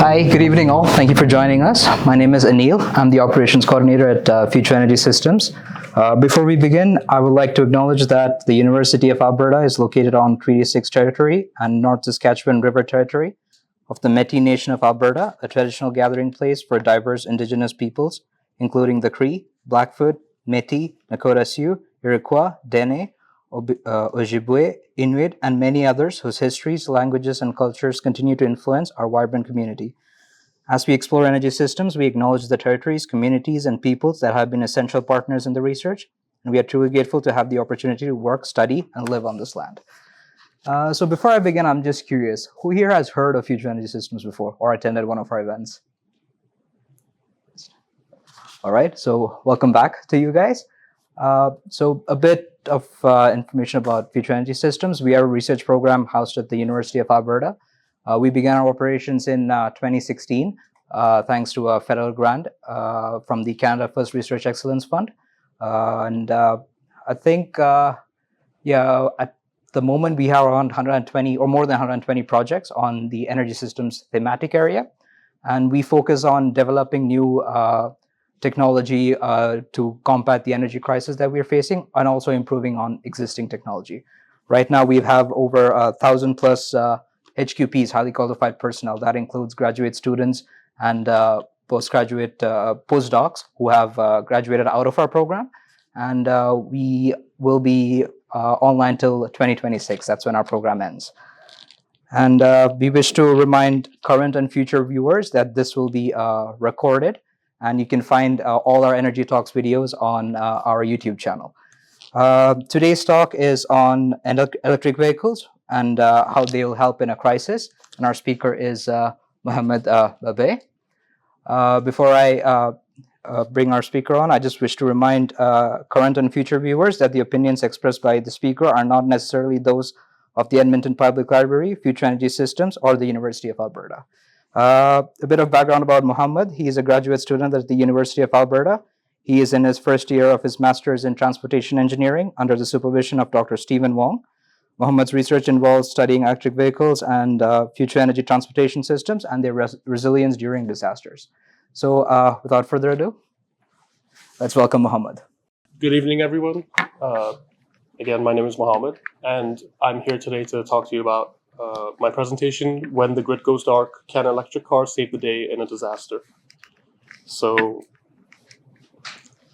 Hi, good evening all. Thank you for joining us. My name is Anil. I'm the operations coordinator at Future Energy Systems. Before we begin, I would like to acknowledge that the University of Alberta is located on Treaty 6 territory and North Saskatchewan River territory of the Métis Nation of Alberta, a traditional gathering place for diverse Indigenous peoples, including the Cree, Blackfoot, Métis, Nakota Sioux, Iroquois, Dene, Ojibwe, Inuit, and many others whose histories, languages, and cultures continue to influence our vibrant community. As we explore energy systems, we acknowledge the territories, communities, and peoples that have been essential partners in the research, and we are truly grateful to have the opportunity to work, study, and live on this land. So before I begin, I'm just curious, who here has heard of Future Energy Systems before or attended one of our events? All right, so welcome back to you guys. So a bit of information about Future Energy Systems. We are a research program housed at the University of Alberta. We began our operations in 2016, thanks to a federal grant from the Canada First Research Excellence Fund. I think, at the moment we have around 120 or more than 120 projects on the energy systems thematic area. And we focus on developing new technology to combat the energy crisis that we're facing, and also improving on existing technology. Right now, we have over 1,000 plus HQPs, highly qualified personnel. That includes graduate students and postgraduate postdocs who have graduated out of our program. And we will be online till 2026. That's when our program ends. And we wish to remind current and future viewers that this will be recorded. And you can find all our Energy Talks videos on our YouTube channel. Today's talk is on electric vehicles and how they will help in a crisis. And our speaker is Mohammad Babaei. Before I bring our speaker on, I just wish to remind current and future viewers that the opinions expressed by the speaker are not necessarily those of the Edmonton Public Library, Future Energy Systems, or the University of Alberta. A bit of background about Mohammad. He is a graduate student at the University of Alberta. He is in his first year of his master's in transportation engineering under the supervision of Dr. Stephen Wong. Mohammad's research involves studying electric vehicles and future energy transportation systems and their resilience during disasters. So without further ado, let's welcome Mohammad. Good evening, everyone. Again, my name is Mohammad, and I'm here today to talk to you about my presentation, When the Grid Goes Dark, Can Electric Cars Save the Day in a Disaster? So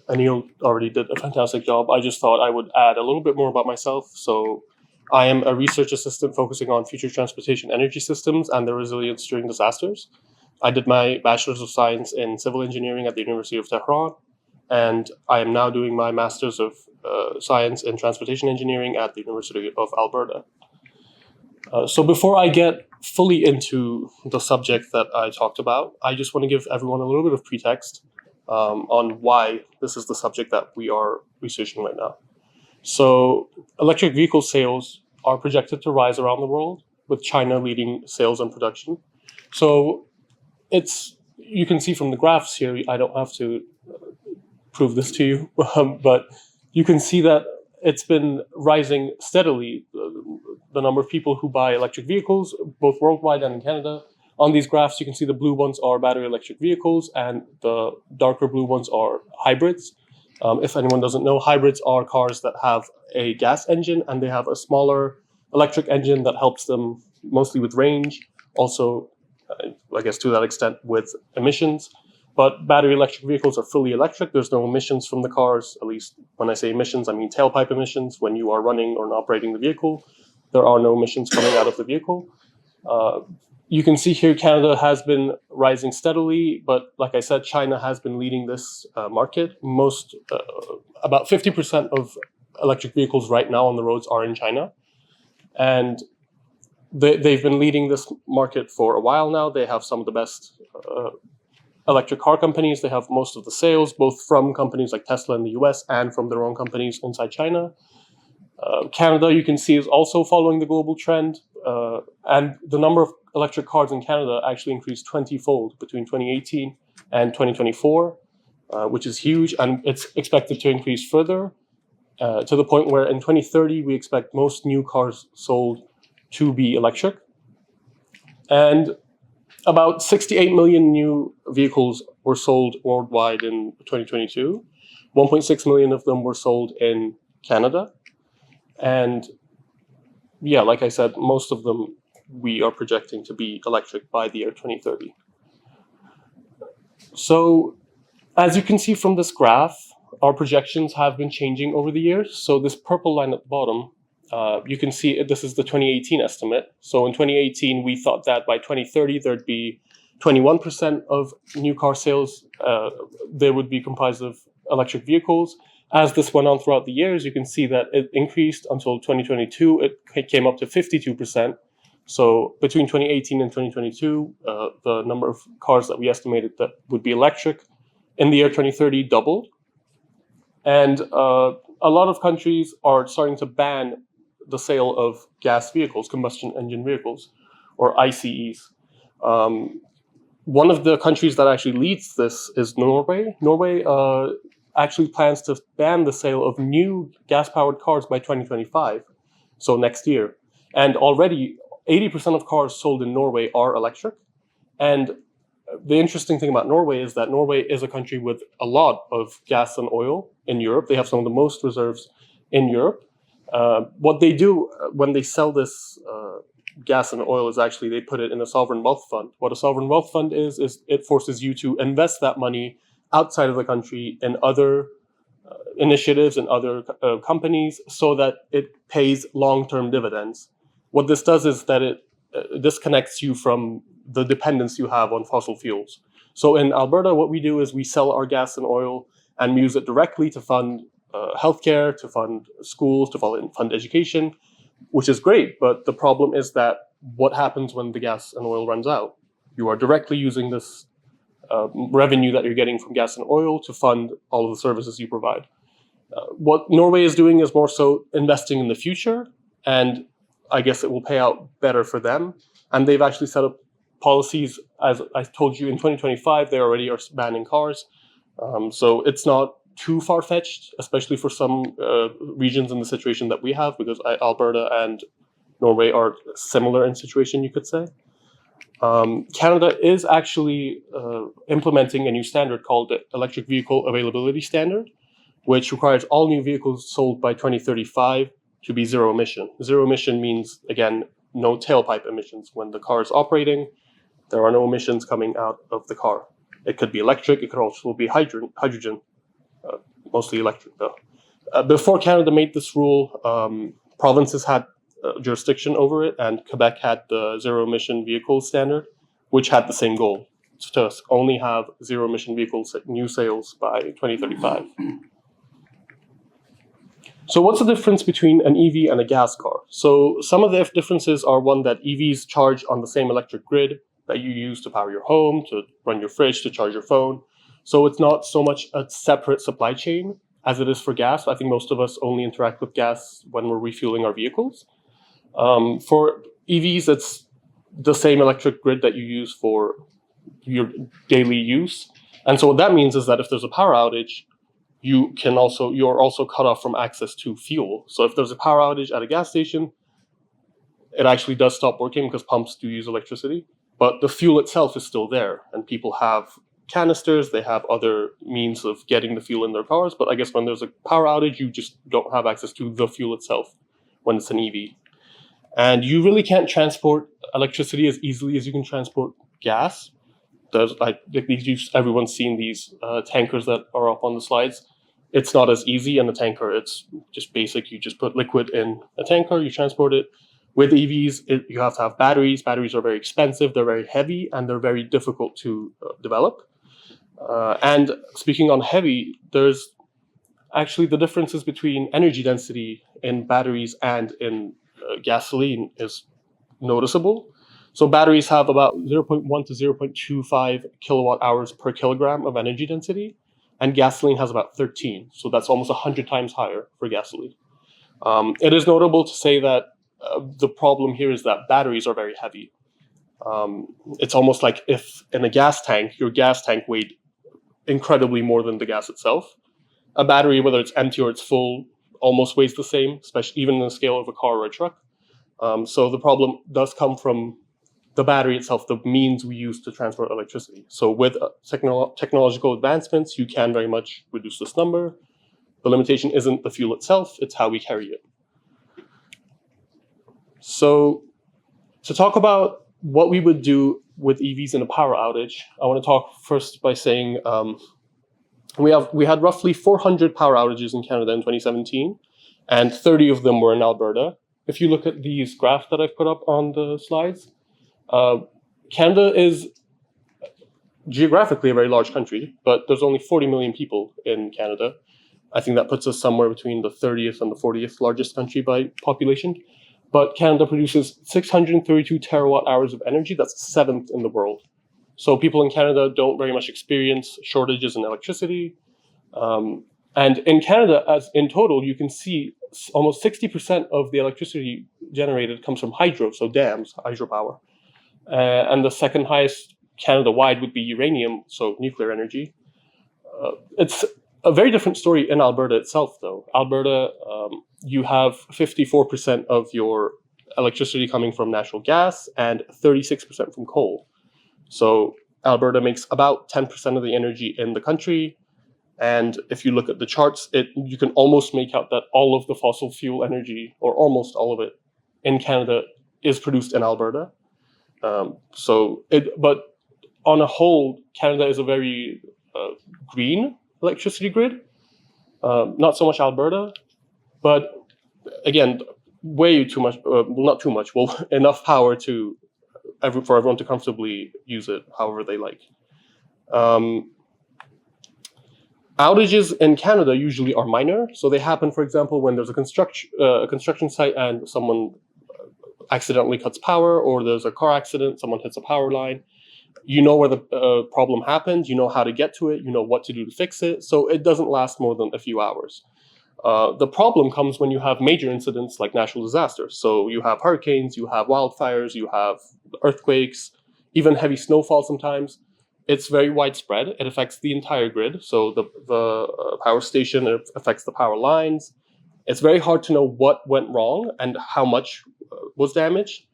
Anil already did a fantastic job. I just thought I would add a little bit more about myself. So I am a research assistant focusing on future transportation energy systems and their resilience during disasters. I did my Bachelor's of Science in Civil Engineering at the University of Tehran, and I am now doing my Master's of Science in Transportation Engineering at the University of Alberta. So before I get fully into the subject that I talked about, I just want to give everyone a little bit of pretext on why this is the subject that we are researching right now. So electric vehicle sales are projected to rise around the world, with China leading sales and production. So you can see from the graphs here, I don't have to prove this to you, but you can see that it's been rising steadily, the number of people who buy electric vehicles, both worldwide and in Canada. On these graphs, you can see the blue ones are battery electric vehicles and the darker blue ones are hybrids. If anyone doesn't know, hybrids are cars that have a gas engine and they have a smaller electric engine that helps them mostly with range, also, I guess to that extent, with emissions. But battery electric vehicles are fully electric. There's no emissions from the cars. At least when I say emissions, I mean tailpipe emissions. When you are running or operating the vehicle, there are no emissions coming out of the vehicle. You can see here Canada has been rising steadily, but like I said, China has been leading this market. About 50% of electric vehicles right now on the roads are in China. And they've been leading this market for a while now. They have some of the best electric car companies. They have most of the sales, both from companies like Tesla in the US and from their own companies inside China. Canada, you can see, is also following the global trend. And the number of electric cars in Canada actually increased 20-fold between 2018 and 2024, which is huge. And it's expected to increase further to the point where in 2030, we expect most new cars sold to be electric. And About 68 million new vehicles were sold worldwide in 2022. 1.6 million of them were sold in Canada. And yeah, like I said, most of them we are projecting to be electric by the year 2030. So as you can see from this graph, our projections have been changing over the years. So this purple line at the bottom, you can see this is the 2018 estimate. So in 2018, we thought that by 2030, there'd be 21% of new car sales, they would be comprised of electric vehicles. As this went on throughout the years, you can see that it increased until 2022. It came up to 52%. So between 2018 and 2022, the number of cars that we estimated that would be electric in the year 2030 doubled. And a lot of countries are starting to ban the sale of gas vehicles, combustion engine vehicles, or ICEs. One of the countries that actually leads this is Norway. Norway actually plans to ban the sale of new gas-powered cars by 2025, so next year. And already 80% of cars sold in Norway are electric. And the interesting thing about Norway is that Norway is a country with a lot of gas and oil in Europe. They have some of the most reserves in Europe. What they do when they sell this gas and oil is actually they put it in a sovereign wealth fund. What a sovereign wealth fund is it forces you to invest that money outside of the country in other initiatives and other companies so that it pays long-term dividends. What this does is that it disconnects you from the dependence you have on fossil fuels. So in Alberta, what we do is we sell our gas and oil and we use it directly to fund healthcare, to fund schools, to fund education, which is great. But the problem is that what happens when the gas and oil runs out? You are directly using this revenue that you're getting from gas and oil to fund all of the services you provide. What Norway is doing is more so investing in the future, and I guess it will pay out better for them. And they've actually set up policies, as I told you, in 2025, they already are banning cars. So it's not too far-fetched, especially for some regions in the situation that we have, because Alberta and Norway are similar in situation, you could say. Canada is actually implementing a new standard called the Electric Vehicle Availability Standard, which requires all new vehicles sold by 2035 to be zero emission. Zero emission means, again, no tailpipe emissions. When the car is operating, there are no emissions coming out of the car. It could be electric, it could also be hydrogen, mostly electric though. Before Canada made this rule, provinces had jurisdiction over it, and Quebec had the zero emission vehicle standard, which had the same goal, to only have zero emission vehicles new sales by 2035. So what's the difference between an EV and a gas car? So some of the differences are, one, that EVs charge on the same electric grid that you use to power your home, to run your fridge, to charge your phone. So it's not so much a separate supply chain as it is for gas. I think most of us only interact with gas when we're refueling our vehicles. For EVs, it's the same electric grid that you use for your daily use. And so what that means is that if there's a power outage, you're also cut off from access to fuel. So if there's a power outage at a gas station, it actually does stop working because pumps do use electricity, but the fuel itself is still there, and people have canisters, they have other means of getting the fuel in their cars. But I guess when there's a power outage, you just don't have access to the fuel itself when it's an EV. And you really can't transport electricity as easily as you can transport gas. Everyone's seen these tankers that are up on the slides. It's not as easy in a tanker. It's just basic. You just put liquid in a tanker, you transport it. With EVs, you have to have batteries. Batteries are very expensive, they're very heavy, and they're very difficult to develop. And speaking on heavy, there's actually the differences between energy density in batteries and in gasoline is noticeable. So batteries have about 0.1 to 0.25 kilowatt hours per kilogram of energy density, and gasoline has about 13. So that's almost 100 times higher for gasoline. It is notable to say that the problem here is that batteries are very heavy. It's almost like if in a gas tank, your gas tank weighed incredibly more than the gas itself. A battery, whether it's empty or it's full, almost weighs the same, especially even in the scale of a car or a truck. So the problem does come from the battery itself, the means we use to transport electricity. So with technological advancements, you can very much reduce this number. The limitation isn't the fuel itself, it's how we carry it. So to talk about what we would do with EVs in a power outage, I want to talk first by saying we had roughly 400 power outages in Canada in 2017, and 30 of them were in Alberta. If you look at these graphs that I've put up on the slides, Canada is geographically a very large country, but there's only 40 million people in Canada. I think that puts us somewhere between the 30th and the 40th largest country by population. But Canada produces 632 terawatt hours of energy. That's 7th in the world. So people in Canada don't very much experience shortages in electricity. And in Canada, as in total, you can see almost 60% of the electricity generated comes from hydro, so dams, hydropower. And the second highest Canada-wide would be uranium, so nuclear energy. It's a very different story in Alberta itself, though. Alberta, you have 54% of your electricity coming from natural gas and 36% from coal. So Alberta makes about 10% of the energy in the country. And if you look at the charts, you can almost make out that all of the fossil fuel energy, or almost all of it, in Canada is produced in Alberta. But on a whole, Canada is a very green electricity grid. Not so much Alberta, but again, way too much. Not too much. Well, enough power for everyone to comfortably use it however they like. Outages in Canada usually are minor, so they happen, for example, when there's a construction site and someone accidentally cuts power, or there's a car accident, someone hits a power line. You know where the problem happened, you know how to get to it, you know what to do to fix it, so it doesn't last more than a few hours. The problem comes when you have major incidents like natural disasters. So you have hurricanes, you have wildfires, you have earthquakes, even heavy snowfall sometimes. It's very widespread. It affects the entire grid. So the power station, it affects the power lines. It's very hard to know what went wrong and how much was damaged.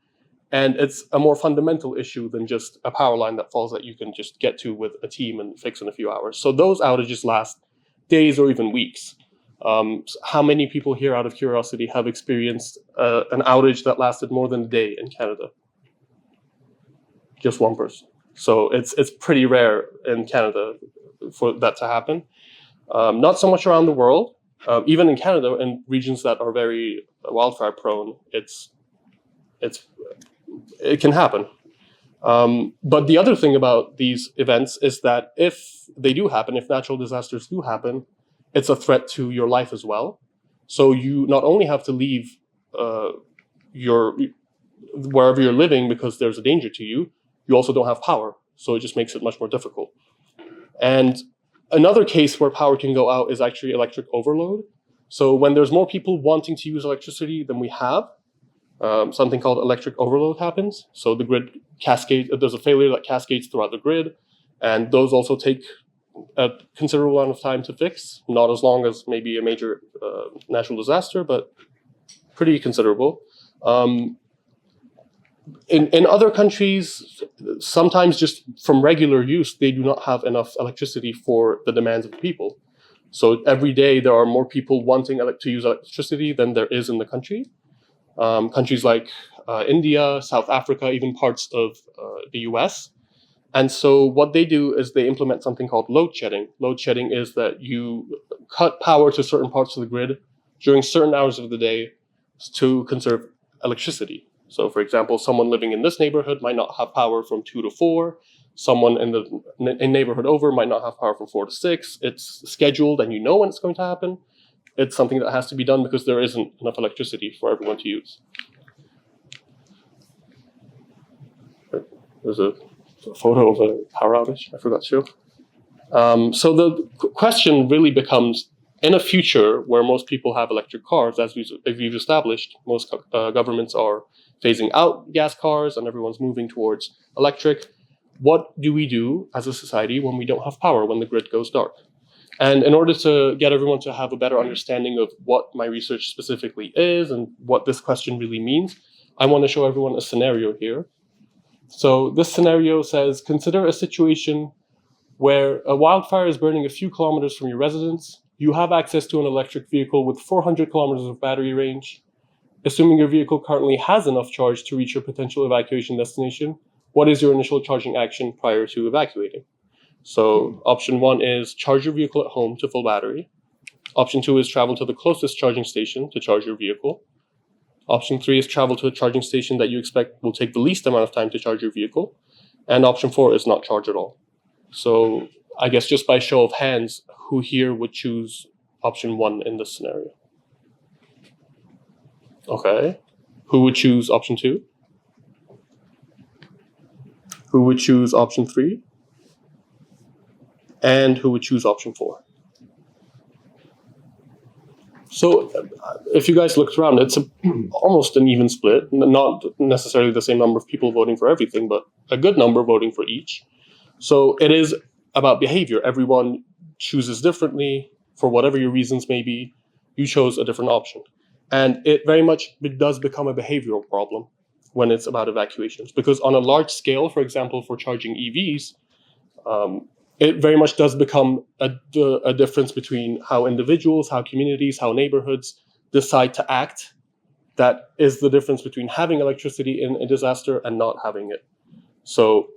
And it's a more fundamental issue than just a power line that falls that you can just get to with a team and fix in a few hours. So those outages last days or even weeks. How many people here, out of curiosity, have experienced an outage that lasted more than a day in Canada? Just one person. So it's pretty rare in Canada for that to happen. Not so much around the world. Even in Canada, in regions that are very wildfire prone, it can happen. But the other thing about these events is that if they do happen, if natural disasters do happen, it's a threat to your life as well. So you not only have to leave wherever you're living because there's a danger to you, you also don't have power. So it just makes it much more difficult. And another case where power can go out is actually electric overload. So when there's more people wanting to use electricity than we have, something called electric overload happens. So the grid cascades, there's a failure that cascades throughout the grid, and those also take a considerable amount of time to fix, not as long as maybe a major natural disaster, but pretty considerable. In other countries, sometimes just from regular use, they do not have enough electricity for the demands of the people. So every day there are more people wanting to use electricity than there is in the country. Countries like India, South Africa, even parts of the US. And so what they do is they implement something called load shedding. Load shedding is that you cut power to certain parts of the grid during certain hours of the day to conserve electricity. So for example, someone living in this neighborhood might not have power from 2 to 4. Someone in the neighborhood over might not have power from 4 to 6. It's scheduled and you know when it's going to happen. It's something that has to be done because there isn't enough electricity for everyone to use. There's a photo of a power outage I forgot to show. So the question really becomes, in a future where most people have electric cars, as we've established, most governments are phasing out gas cars and everyone's moving towards electric. What do we do as a society when we don't have power, when the grid goes dark? And in order to get everyone to have a better understanding of what my research specifically is and what this question really means, I want to show everyone a scenario here. So this scenario says, consider a situation where a wildfire is burning a few kilometers from your residence. You have access to an electric vehicle with 400 kilometers of battery range. Assuming your vehicle currently has enough charge to reach your potential evacuation destination, what is your initial charging action prior to evacuating? So option 1 is charge your vehicle at home to full battery. Option 2 is travel to the closest charging station to charge your vehicle. Option 3 is travel to a charging station that you expect will take the least amount of time to charge your vehicle. And option 4 is not charge at all. So I guess just by show of hands, who here would choose option 1 in this scenario? Okay. Who would choose option 2? Who would choose option 3? And who would choose option 4? So if you guys looked around, it's almost an even split. Not necessarily the same number of people voting for everything, but a good number voting for each. So it is about behavior. Everyone chooses differently for whatever your reasons may be. You chose a different option. And it very much does become a behavioral problem when it's about evacuations. Because on a large scale, for example, for charging EVs, it very much does become a difference between how individuals, how communities, how neighborhoods decide to act. That is the difference between having electricity in a disaster and not having it. So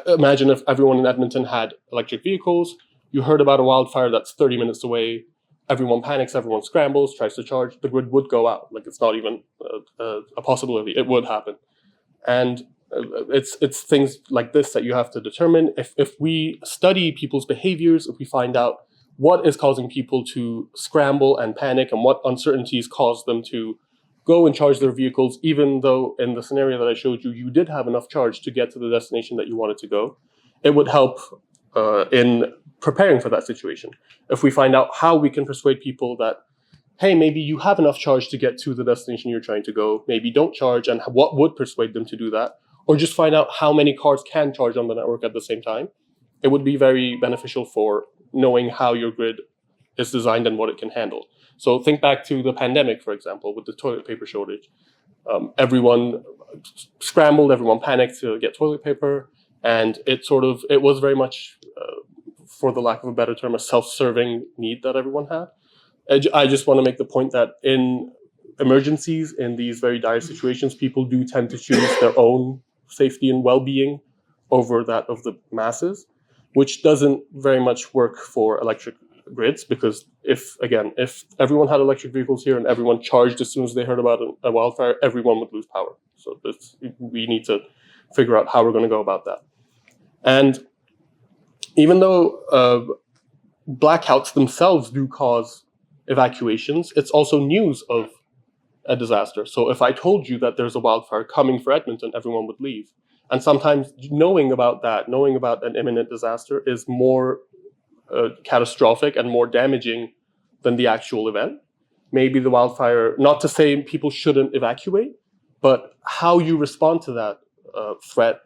imagine if everyone in Edmonton had electric vehicles. You heard about a wildfire that's 30 minutes away. Everyone panics, everyone scrambles, tries to charge. The grid would go out. Like, it's not even a possibility. It would happen. And it's things like this that you have to determine. If we study people's behaviors, if we find out what is causing people to scramble and panic and what uncertainties cause them to go and charge their vehicles, even though in the scenario that I showed you, you did have enough charge to get to the destination that you wanted to go, it would help in preparing for that situation. If we find out how we can persuade people that, hey, maybe you have enough charge to get to the destination you're trying to go, maybe don't charge, and what would persuade them to do that, or just find out how many cars can charge on the network at the same time, it would be very beneficial for knowing how your grid is designed and what it can handle. So think back to the pandemic, for example, with the toilet paper shortage. Everyone scrambled, everyone panicked to get toilet paper, and it was very much, for the lack of a better term, a self-serving need that everyone had. I just want to make the point that in emergencies, in these very dire situations, people do tend to choose their own safety and well-being over that of the masses, which doesn't very much work for electric grids, because if everyone had electric vehicles here and everyone charged as soon as they heard about a wildfire, everyone would lose power. So we need to figure out how we're going to go about that. And even though blackouts themselves do cause evacuations, it's also news of a disaster. So if I told you that there's a wildfire coming for Edmonton, everyone would leave. And sometimes knowing about an imminent disaster is more catastrophic and more damaging than the actual event. Maybe the wildfire, not to say people shouldn't evacuate, but how you respond to that threat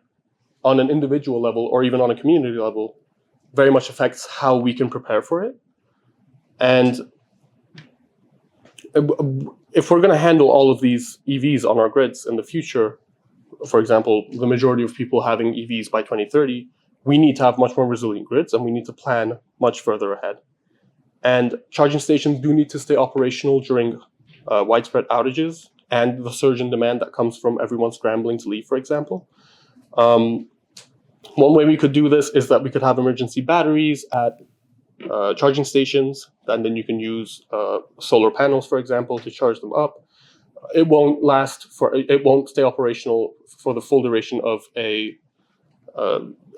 on an individual level or even on a community level very much affects how we can prepare for it. And if we're going to handle all of these EVs on our grids in the future, for example, the majority of people having EVs by 2030, we need to have much more resilient grids, and we need to plan much further ahead. And charging stations do need to stay operational during widespread outages and the surge in demand that comes from everyone scrambling to leave, for example. One way we could do this is that we could have emergency batteries at charging stations, and then you can use solar panels, for example, to charge them up. It won't stay operational for the full duration of a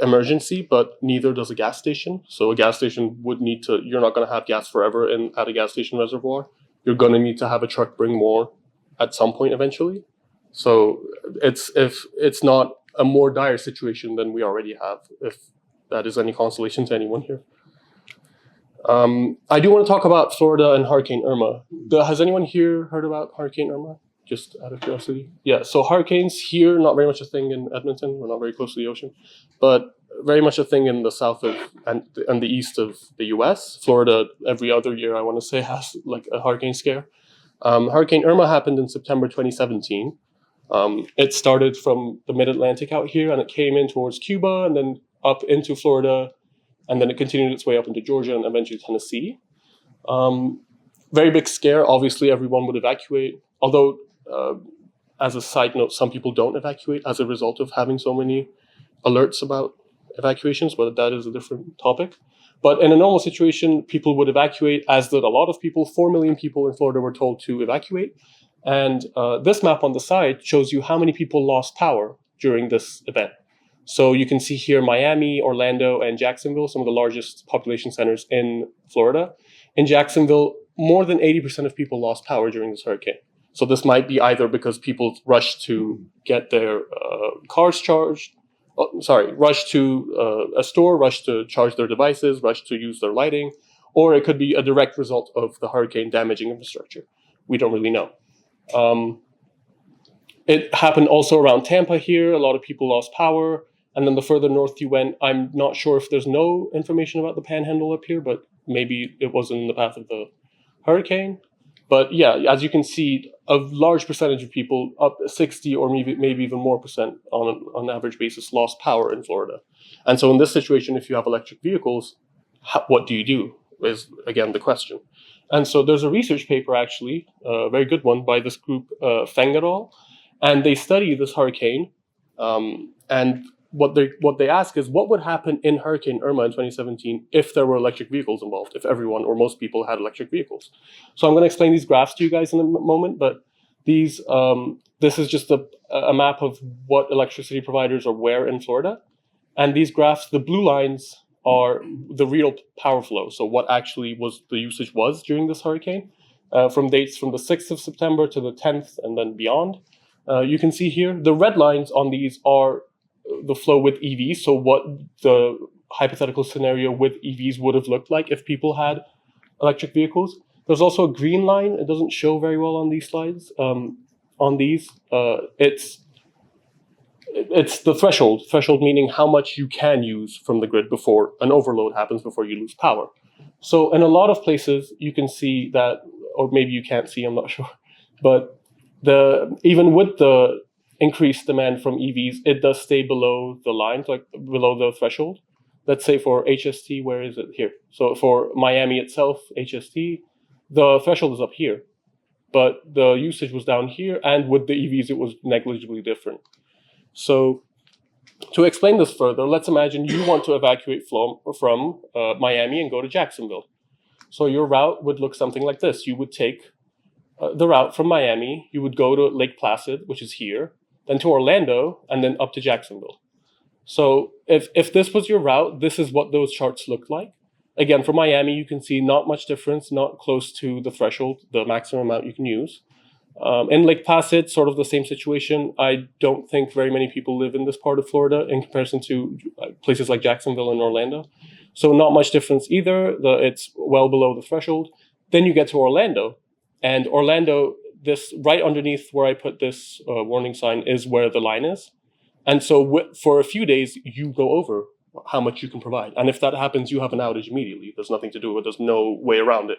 emergency, but neither does a gas station. So a gas station you're not going to have gas forever at a gas station reservoir. You're going to need to have a truck bring more at some point eventually. So it's not a more dire situation than we already have, if that is any consolation to anyone here. I do want to talk about Florida and Hurricane Irma. Has anyone here heard about Hurricane Irma? Just out of curiosity. Yeah, so hurricanes here, not very much a thing in Edmonton. We're not very close to the ocean, but very much a thing in the south and the east of the US. Florida, every other year, I want to say, has like a hurricane scare. Hurricane Irma happened in September 2017. It started from the mid-Atlantic out here, and it came in towards Cuba, and then up into Florida, and then it continued its way up into Georgia and eventually Tennessee. Very big scare. Obviously, everyone would evacuate. Although, as a side note, some people don't evacuate as a result of having so many alerts about evacuations, but that is a different topic. But in a normal situation, people would evacuate, as did a lot of people. 4 million people in Florida were told to evacuate. And this map on the side shows you how many people lost power during this event. So you can see here Miami, Orlando, and Jacksonville, some of the largest population centers in Florida. In Jacksonville, more than 80% of people lost power during this hurricane. So this might be either because people rushed to get their cars charged, rushed to a store, rushed to charge their devices, rushed to use their lighting, or it could be a direct result of the hurricane damaging infrastructure. We don't really know. It happened also around Tampa here. A lot of people lost power. And then the further north you went, I'm not sure if there's no information about the panhandle up here, but maybe it wasn't in the path of the hurricane. But yeah, as you can see, a large percentage of people, up 60 or maybe even more percent on an average basis, lost power in Florida. And so in this situation, if you have electric vehicles, what do you do is, again, the question. And so there's a research paper, actually, a very good one, by this group, Feng et al., and they study this hurricane. And what they ask is, what would happen in Hurricane Irma in 2017 if there were electric vehicles involved, if everyone or most people had electric vehicles? So I'm going to explain these graphs to you guys in a moment, but this is just a map of what electricity providers are where in Florida. And these graphs, the blue lines are the real power flow. So what actually the usage was during this hurricane, from dates from the 6th of September to the 10th and then beyond. You can see here, the red lines on these are the flow with EVs. So what the hypothetical scenario with EVs would have looked like if people had electric vehicles. There's also a green line. It doesn't show very well on these slides. It's the threshold meaning how much you can use from the grid before an overload happens, before you lose power. So in a lot of places, you can see that, or maybe you can't see, I'm not sure, but even with the increased demand from EVs, it does stay below the line, like below the threshold. Let's say for HST, where is it? Here. So for Miami itself, HST, the threshold is up here, but the usage was down here, and with the EVs, it was negligibly different. So to explain this further, let's imagine you want to evacuate from Miami and go to Jacksonville. So your route would look something like this. You would take the route from Miami, you would go to Lake Placid, which is here, then to Orlando, and then up to Jacksonville. So if this was your route, this is what those charts look like. Again, for Miami, you can see not much difference, not close to the threshold, the maximum amount you can use. In Lake Placid, sort of the same situation. I don't think very many people live in this part of Florida in comparison to places like Jacksonville and Orlando. So not much difference either. It's well below the threshold. Then you get to Orlando. And Orlando, this right underneath where I put this warning sign is where the line is. And so for a few days, you go over how much you can provide. And if that happens, you have an outage immediately. There's nothing to do with it. There's no way around it.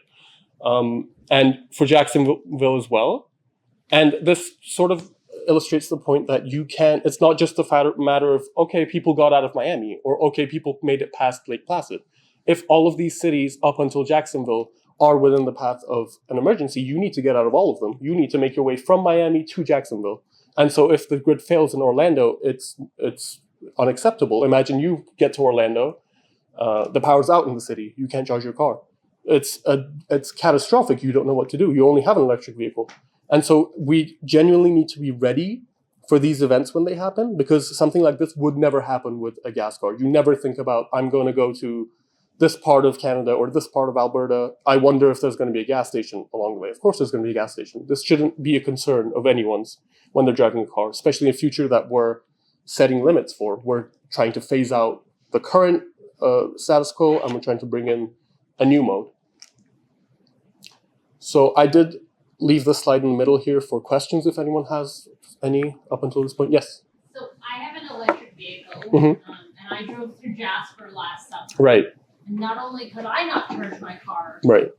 And for Jacksonville as well. And this sort of illustrates the point that it's not just a matter of, okay, people got out of Miami, or okay, people made it past Lake Placid. If all of these cities up until Jacksonville are within the path of an emergency, you need to get out of all of them. You need to make your way from Miami to Jacksonville. And so if the grid fails in Orlando, it's unacceptable. Imagine you get to Orlando, the power's out in the city, you can't charge your car. It's catastrophic. You don't know what to do. You only have an electric vehicle. And so we genuinely need to be ready for these events when they happen, because something like this would never happen with a gas car. You never think about, I'm going to go to this part of Canada or this part of Alberta. I wonder if there's going to be a gas station along the way. Of course there's going to be a gas station. This shouldn't be a concern of anyone's when they're driving a car, especially in a future that we're setting limits for. We're trying to phase out the current status quo, and we're trying to bring in a new mode. So I did leave the slide in the middle here for questions if anyone has any up until this point. Yes? So I have an electric vehicle, and I drove through Jasper last summer. Right. And not only could I not charge my car, right,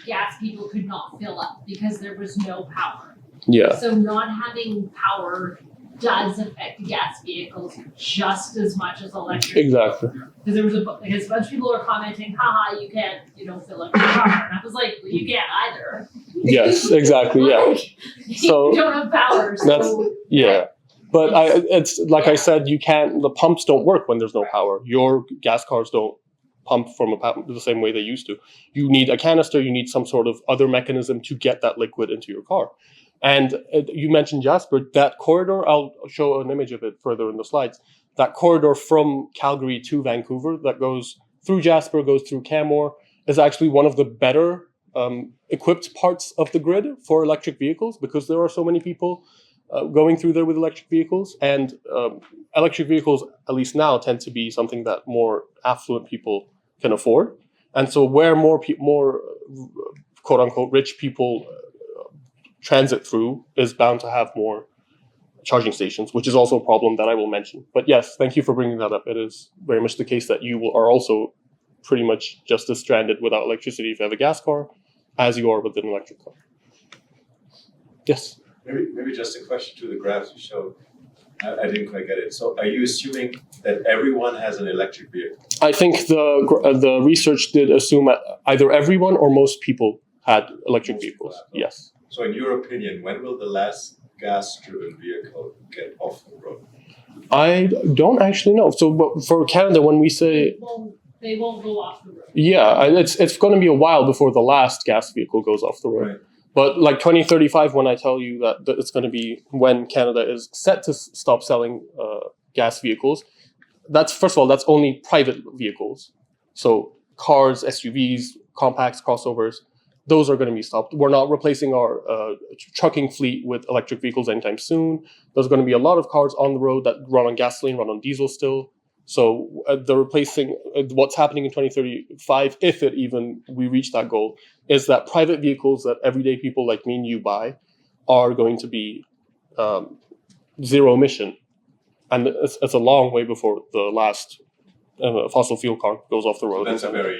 gas people could not fill up because there was no power. Yeah. So not having power does affect gas vehicles just as much as electric. Exactly. Because there was a bunch of people were commenting, haha, you don't fill up your car. And I was like, well, you can't either. Yes, exactly. Yeah. Like, So you don't have power. So yeah. But it's like I said, the pumps don't work when there's no power. Your gas cars don't pump from the same way they used to. You need a canister, you need some sort of other mechanism to get that liquid into your car. And you mentioned Jasper, that corridor, I'll show an image of it further in the slides. That corridor from Calgary to Vancouver that goes through Jasper, goes through Canmore, is actually one of the better equipped parts of the grid for electric vehicles, because there are so many people going through there with electric vehicles. And electric vehicles, at least now, tend to be something that more affluent people can afford. And so where more quote unquote rich people transit through is bound to have more charging stations, which is also a problem that I will mention. But yes, thank you for bringing that up. It is very much the case that you are also pretty much just as stranded without electricity if you have a gas car as you are with an electric car. Yes? Maybe just a question to the graphs you showed. I didn't quite get it. So are you assuming that everyone has an electric vehicle? I think the research did assume either everyone or most people had electric vehicles. Yes. So in your opinion, when will the last gas-driven vehicle get off the road? I don't actually know. So but for Canada, when we say... They won't go off the road. Yeah, it's going to be a while before the last gas vehicle goes off the road. Right. But like 2035, when I tell you that it's going to be when Canada is set to stop selling gas vehicles, that's only private vehicles. So cars, SUVs, compacts, crossovers, those are going to be stopped. We're not replacing our trucking fleet with electric vehicles anytime soon. There's going to be a lot of cars on the road that run on gasoline, run on diesel still. So they're replacing what's happening in 2035, if we reach that goal, is that private vehicles that everyday people like me and you buy are going to be zero emission. And it's a long way before the last fossil fuel car goes off the road. So that's a very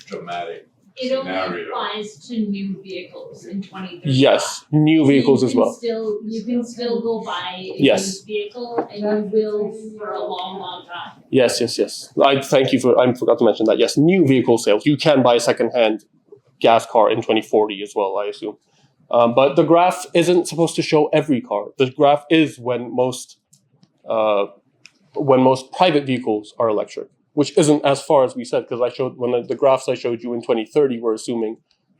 dramatic It only scenario. applies to new vehicles in 2035. Yes, new vehicles as well. You can still go buy a Yes. used vehicle, and you will for a long, long time. Yes. I forgot to mention that. Yes, new vehicle sales. You can buy a secondhand gas car in 2040 as well, I assume. But the graph isn't supposed to show every car. The graph is when most private vehicles are electric, which isn't as far as we said, because the graphs I showed you in 2030 were assuming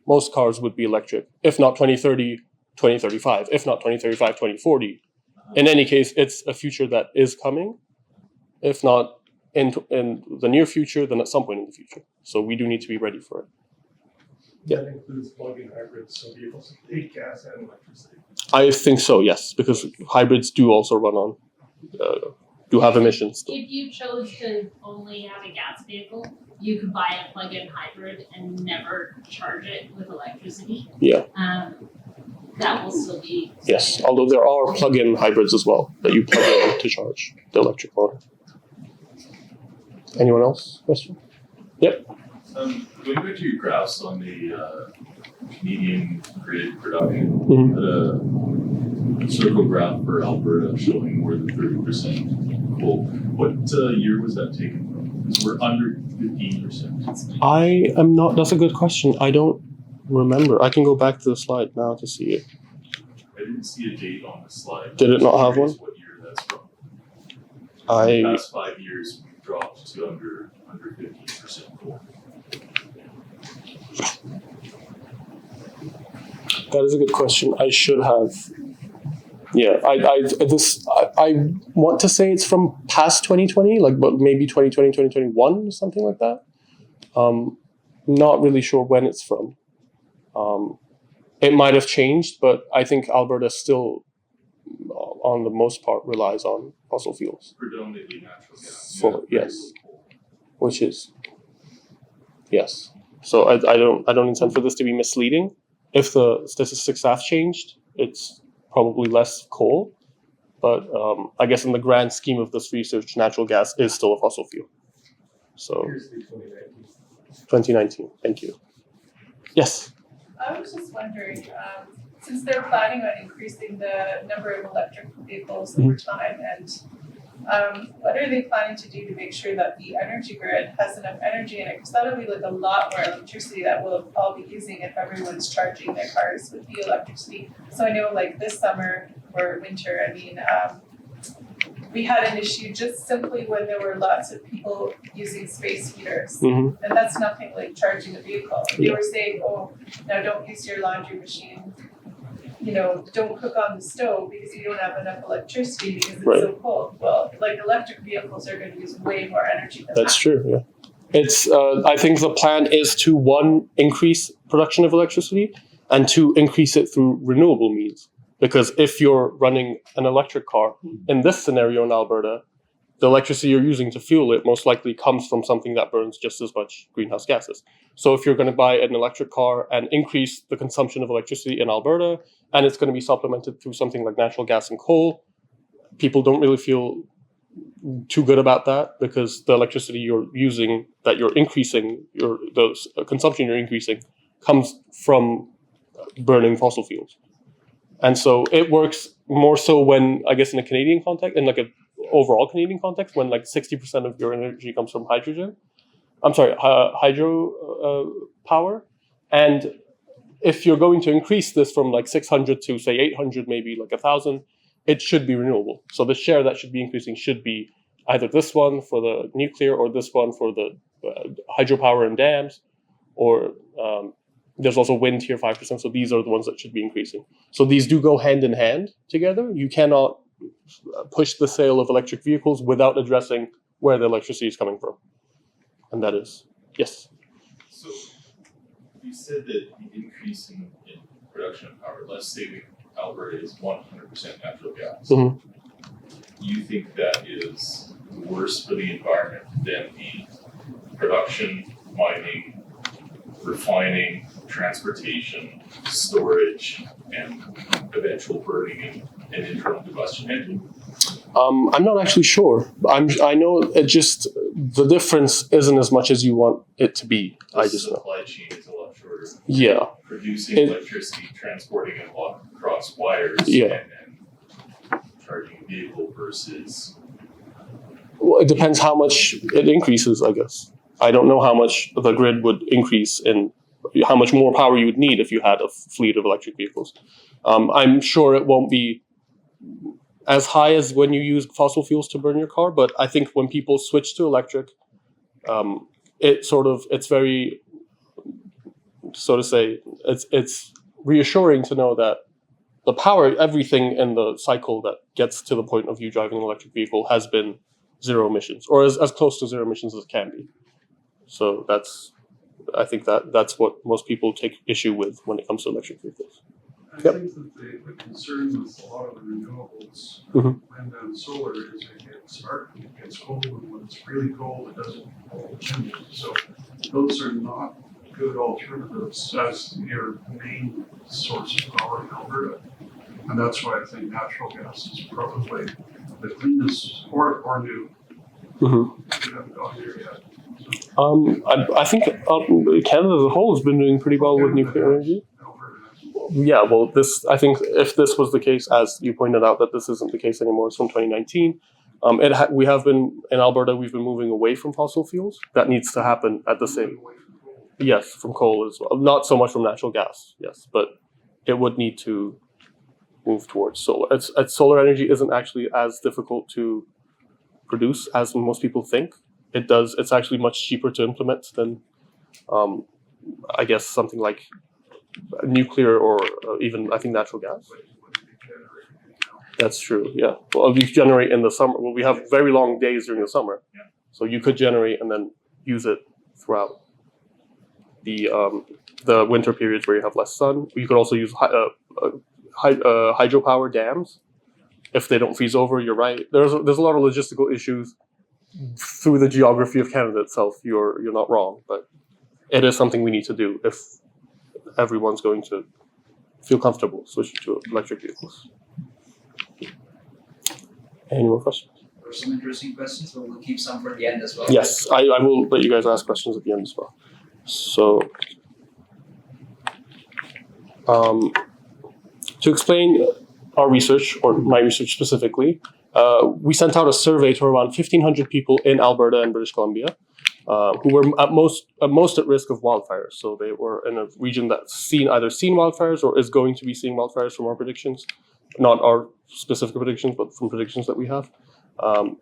most cars would be electric. If not 2030, 2035. If not 2035, 2040. In any case, it's a future that is coming. If not in the near future, then at some point in the future. So we do need to be ready for it. Yeah. That includes plug-in hybrids, so vehicles that take gas and electricity. I think so, yes, because hybrids do also run on, do have emissions. If you chose to only have a gas vehicle, you could buy a plug-in hybrid and never charge it with electricity. Yeah. That will still be. Yes, although there are plug-in hybrids as well that you plug in to charge the electric motor. Anyone else? Question? Yep. Going back to your graphs on the Canadian grid production, Mhm. a circle graph for Alberta showing more than 30% coal. What year was that taken from? Because we're under 15%. I am not. That's a good question. I don't remember. I can go back to the slide now to see it. I didn't see a date on the slide. Did it not have Curious one? What year that's from? The I past 5 years, we've dropped to under 15% coal. That is a good question. I should have. Yeah, I want to say it's from past 2020, but maybe 2020, 2021, something like that. Not really sure when it's from. It might have changed, but I think Alberta still, on the most part, relies on fossil fuels. Predominantly natural gas. Yes, which is yes. So I don't intend for this to be misleading. If the statistics have changed, it's probably less coal. But I guess in the grand scheme of this research, natural gas is still a fossil fuel. So Here's the 2019. 2019. Thank you. Yes. I was just wondering, since they're planning on increasing the number of electric vehicles over time, and what are they planning to do to make sure that the energy grid has enough energy in it? Because that'll be like a lot more electricity that we'll all be using if everyone's charging their cars with the electricity. So I know like this summer or winter, I mean, we had an issue just simply when there were lots of people using space heaters. Mhm. And that's nothing like charging a vehicle. They were saying, oh, now don't use your laundry machine. You know, don't cook on the stove because you don't have enough electricity because it's Right. so cold. Well, like electric vehicles are going to use way more energy than That's that. true. Yeah, it's. I think the plan is to one, increase production of electricity, and two, increase it through renewable means. Because if you're running an electric car in this scenario in Alberta, the electricity you're using to fuel it most likely comes from something that burns just as much greenhouse gases. So if you're going to buy an electric car and increase the consumption of electricity in Alberta, and it's going to be supplemented through something like natural gas and coal, people don't really feel too good about that because the electricity you're using, that you're increasing, the consumption you're increasing, comes from burning fossil fuels. And so it works more so when, I guess, in a Canadian context, in like a overall Canadian context, when like 60% of your energy comes from hydro power. And if you're going to increase this from like 600 to say 800, maybe like 1,000, it should be renewable. So the share that should be increasing should be either this one for the nuclear or this one for the hydropower and dams, or there's also wind here 5%. So these are the ones that should be increasing. So these do go hand in hand together. You cannot push the sale of electric vehicles without addressing where the electricity is coming from. And that is, yes. So you said that the increase in production of power, let's say Alberta is 100% natural gas. Mhm. You think that is worse for the environment than the production, mining, refining, transportation, storage, and eventual burning and internal combustion engine? I'm not actually sure. I know it just, the difference isn't as much as you want it to be. The I just know. supply chain is a lot shorter. Yeah. Producing electricity, transporting it across wires, Yeah. and charging a vehicle versus. Well, it depends how much it increases, I guess. I don't know how much the grid would increase and how much more power you would need if you had a fleet of electric vehicles. I'm sure it won't be as high as when you use fossil fuels to burn your car, but I think when people switch to electric, it's very, so to say, it's reassuring to know that the power, everything in the cycle that gets to the point of you driving an electric vehicle has been zero emissions, or as close to zero emissions as it can be. So I think that's what most people take issue with when it comes to electric vehicles. I Yep. think that the concern with a lot of the renewables, Mhm. wind and solar, is it gets dark, it gets cold, and when it's really cold, it doesn't blow the chimneys. So those are not good alternatives as your main source of power in Alberta. And that's why I think natural gas is probably the cleanest or new. Mhm. We haven't gone there yet. I think Canada as a whole has been doing pretty well with nuclear energy. Yeah, well, I think if this was the case, as you pointed out, that this isn't the case anymore, it's from 2019. We have been, in Alberta, we've been moving away from fossil fuels. That needs to happen at the same, yes, from coal as well. Not so much from natural gas, yes, but it would need to move towards solar. Solar energy isn't actually as difficult to produce as most people think. It's actually much cheaper to implement than, I guess, something like nuclear or even, I think, natural gas. That's true, yeah. Well, we generate in the summer. Well, we have very long days during the summer. Yeah. So you could generate and then use it throughout the winter periods where you have less sun. You could also use hydropower dams if they don't freeze over. You're right. There's a lot of logistical issues through the geography of Canada itself. You're not wrong, but it is something we need to do if everyone's going to feel comfortable switching to electric vehicles. Any more questions? There are some interesting questions, but we'll keep some for the end as well. Yes, I will let you guys ask questions at the end as well. So, To explain our research, or my research specifically, we sent out a survey to around 1,500 people in Alberta and British Columbia who were at most at risk of wildfires. So they were in a region that's either seen wildfires or is going to be seeing wildfires from our predictions, not our specific predictions, but from predictions that we have.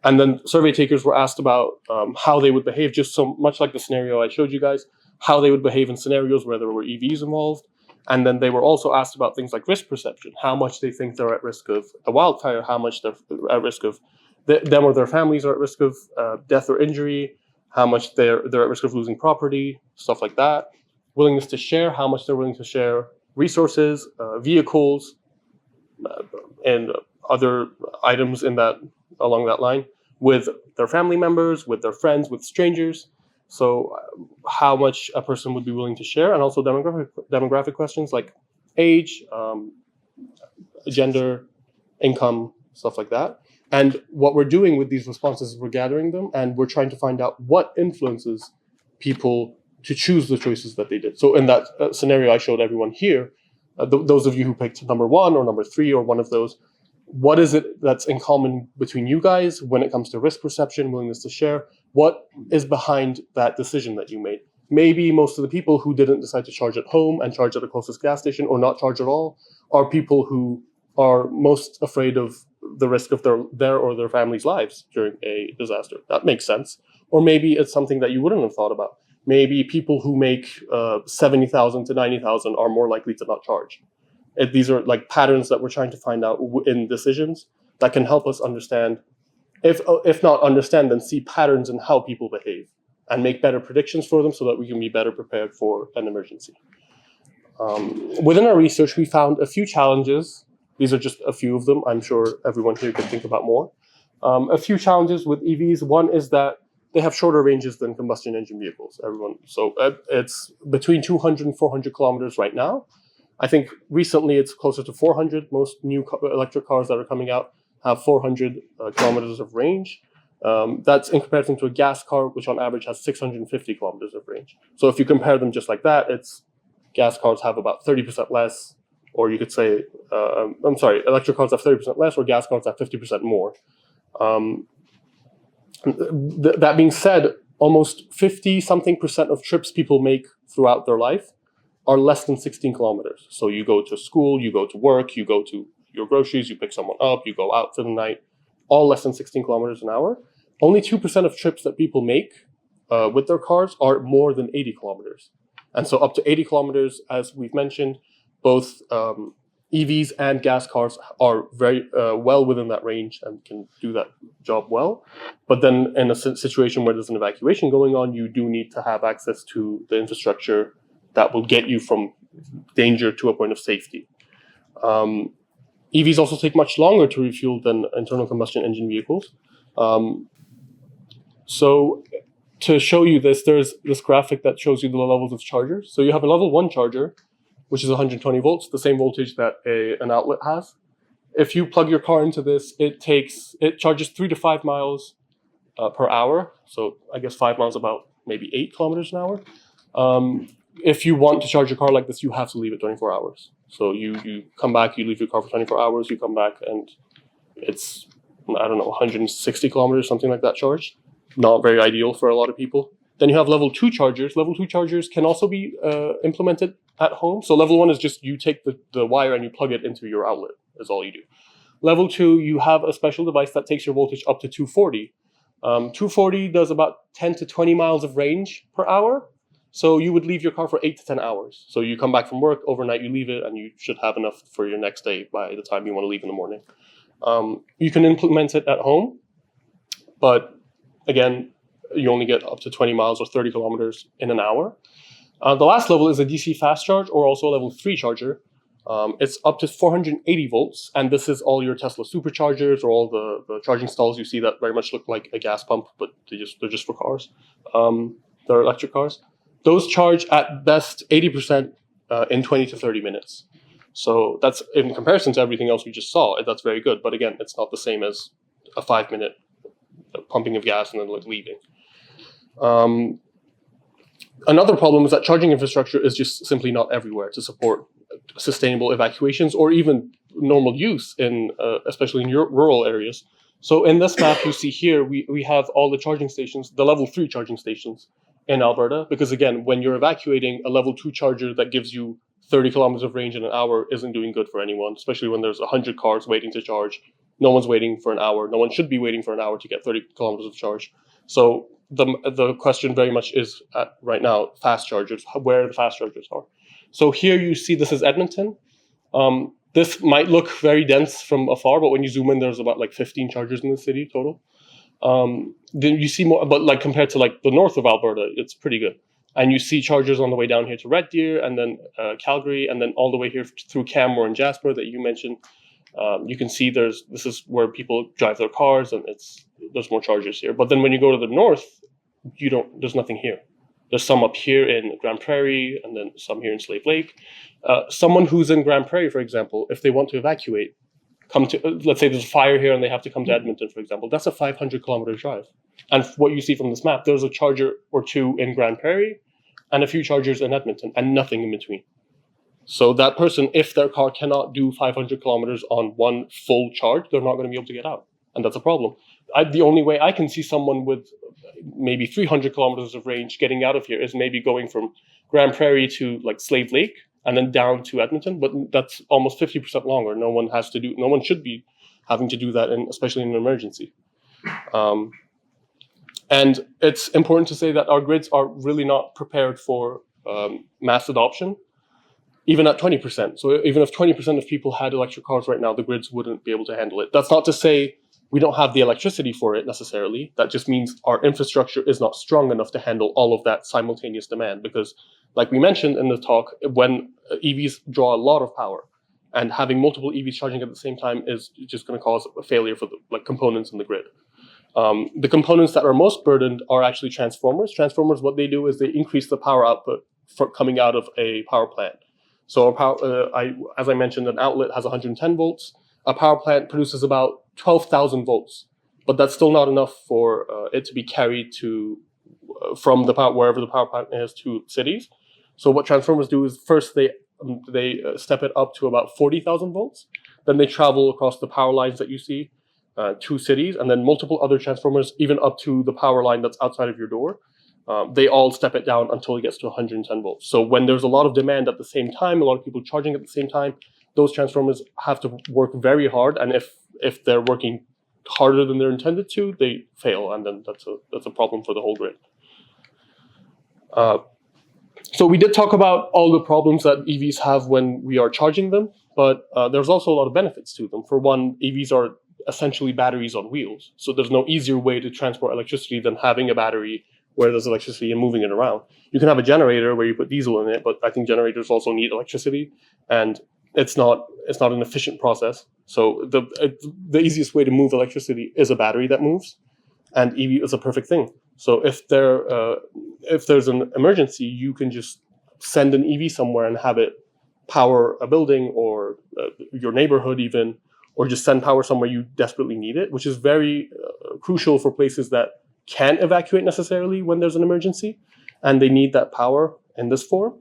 And then survey takers were asked about how they would behave, just so much like the scenario I showed you guys, how they would behave in scenarios where there were EVs involved. And then they were also asked about things like risk perception, how much they think they're at risk of a wildfire, how much they're at risk of them or their families are at risk of death or injury, how much they're at risk of losing property, stuff like that. Willingness to share, how much they're willing to share resources, vehicles, and other items along that line with their family members, with their friends, with strangers. So how much a person would be willing to share, and also demographic questions like age, gender, income, stuff like that. And what we're doing with these responses is we're gathering them and we're trying to find out what influences people to choose the choices that they did. So in that scenario I showed everyone here, those of you who picked number 1 or number 3 or one of those, what is it that's in common between you guys when it comes to risk perception, willingness to share? What is behind that decision that you made? Maybe most of the people who didn't decide to charge at home and charge at the closest gas station or not charge at all are people who are most afraid of the risk of their or their family's lives during a disaster. That makes sense. Or maybe it's something that you wouldn't have thought about. Maybe people who make 70,000 to 90,000 are more likely to not charge. These are like patterns that we're trying to find out in decisions that can help us understand, if not understand, then see patterns in how people behave and make better predictions for them so that we can be better prepared for an emergency. Within our research, we found a few challenges. These are just a few of them. I'm sure everyone here could think about more. A few challenges with EVs. One is that they have shorter ranges than combustion engine vehicles. So it's between 200 and 400 kilometers right now. I think recently it's closer to 400. Most new electric cars that are coming out have 400 kilometers of range. That's in comparison to a gas car, which on average has 650 kilometers of range. So if you compare them just like that, gas cars have about 30% less, or you could say, electric cars have 30% less, or gas cars have 50% more. That being said, almost 50-something% of trips people make throughout their life are less than 16 kilometers. So you go to school, you go to work, you go to your groceries, you pick someone up, you go out for the night, all less than 16 kilometers an hour. Only 2% of trips that people make with their cars are more than 80 kilometers. And so up to 80 kilometers, as we've mentioned, both EVs and gas cars are very well within that range and can do that job well. But then in a situation where there's an evacuation going on, you do need to have access to the infrastructure that will get you from danger to a point of safety. EVs also take much longer to refuel than internal combustion engine vehicles. So to show you this, there's this graphic that shows you the levels of chargers. So you have a level 1 charger, which is 120 volts, the same voltage that an outlet has. If you plug your car into this, it charges 3 to 5 miles per hour. So I guess 5 miles about maybe 8 kilometers an hour. If you want to charge your car like this, you have to leave it 24 hours. So you come back, you leave your car for 24 hours, you come back, and it's, 160 kilometers, something like that charged. Not very ideal for a lot of people. Then you have level 2 chargers. Level 2 chargers can also be implemented at home. So level 1 is just you take the wire and you plug it into your outlet, is all you do. Level 2, you have a special device that takes your voltage up to 240. 240 does about 10 to 20 miles of range per hour. So you would leave your car for 8 to 10 hours. So you come back from work, overnight you leave it, and you should have enough for your next day by the time you want to leave in the morning. You can implement it at home, but again, you only get up to 20 miles or 30 kilometers in an hour. The last level is a DC fast charge, or also a level 3 charger. It's up to 480 volts, and this is all your Tesla superchargers or all the charging stalls you see that very much look like a gas pump, but they're just for cars. They're electric cars. Those charge at best 80% in 20 to 30 minutes. So that's, in comparison to everything else we just saw, that's very good. But again, it's not the same as a 5-minute pumping of gas and then leaving. Another problem is that charging infrastructure is just simply not everywhere to support sustainable evacuations or even normal use in especially in rural areas. So in this map you see here, we have all the charging stations, the level 3 charging stations in Alberta, because again, when you're evacuating, a level 2 charger that gives you 30 kilometers of range in an hour isn't doing good for anyone, especially when there's 100 cars waiting to charge. No one's waiting for an hour. No one should be waiting for an hour to get 30 kilometers of charge. So the question very much is right now, fast chargers, where the fast chargers are. So here you see this is Edmonton. This might look very dense from afar, but when you zoom in, there's about like 15 chargers in the city total. Then you see more, but like compared to like the north of Alberta, it's pretty good. And you see chargers on the way down here to Red Deer, and then Calgary, and then all the way here through Canmore and Jasper that you mentioned. You can see this is where people drive their cars, and there's more chargers here. But then when you go to the north, there's nothing here. There's some up here in Grand Prairie, and then some here in Slave Lake. Someone who's in Grand Prairie, for example, if they want to evacuate, let's say there's a fire here and they have to come to Edmonton, for example, that's a 500-kilometer drive. And what you see from this map, there's a charger or two in Grand Prairie and a few chargers in Edmonton and nothing in between. So that person, if their car cannot do 500 kilometers on one full charge, they're not going to be able to get out. And that's a problem. The only way I can see someone with maybe 300 kilometers of range getting out of here is maybe going from Grand Prairie to like Slave Lake and then down to Edmonton, but that's almost 50% longer. No one should be having to do that, especially in an emergency. And it's important to say that our grids are really not prepared for mass adoption, even at 20%. So even if 20% of people had electric cars right now, the grids wouldn't be able to handle it. That's not to say we don't have the electricity for it necessarily. That just means our infrastructure is not strong enough to handle all of that simultaneous demand. Because like we mentioned in the talk, when EVs draw a lot of power, and having multiple EVs charging at the same time is just going to cause a failure for the components in the grid. The components that are most burdened are actually transformers. Transformers, what they do is they increase the power output coming out of a power plant. So as I mentioned, an outlet has 110 volts. A power plant produces about 12,000 volts, but that's still not enough for it to be carried from the wherever the power plant is to cities. So what transformers do is first they step it up to about 40,000 volts. Then they travel across the power lines that you see to cities, and then multiple other transformers, even up to the power line that's outside of your door. They all step it down until it gets to 110 volts. So when there's a lot of demand at the same time, a lot of people charging at the same time, those transformers have to work very hard, and if they're working harder than they're intended to, they fail, and then that's a problem for the whole grid. So we did talk about all the problems that EVs have when we are charging them, but there's also a lot of benefits to them. For one, EVs are essentially batteries on wheels, so there's no easier way to transport electricity than having a battery where there's electricity and moving it around. You can have a generator where you put diesel in it, but I think generators also need electricity, and it's not an efficient process. So the easiest way to move electricity is a battery that moves, and EV is a perfect thing. So if there's an emergency, you can just send an EV somewhere and have it power a building or your neighborhood even, or just send power somewhere you desperately need it, which is very crucial for places that can't evacuate necessarily when there's an emergency, and they need that power in this form.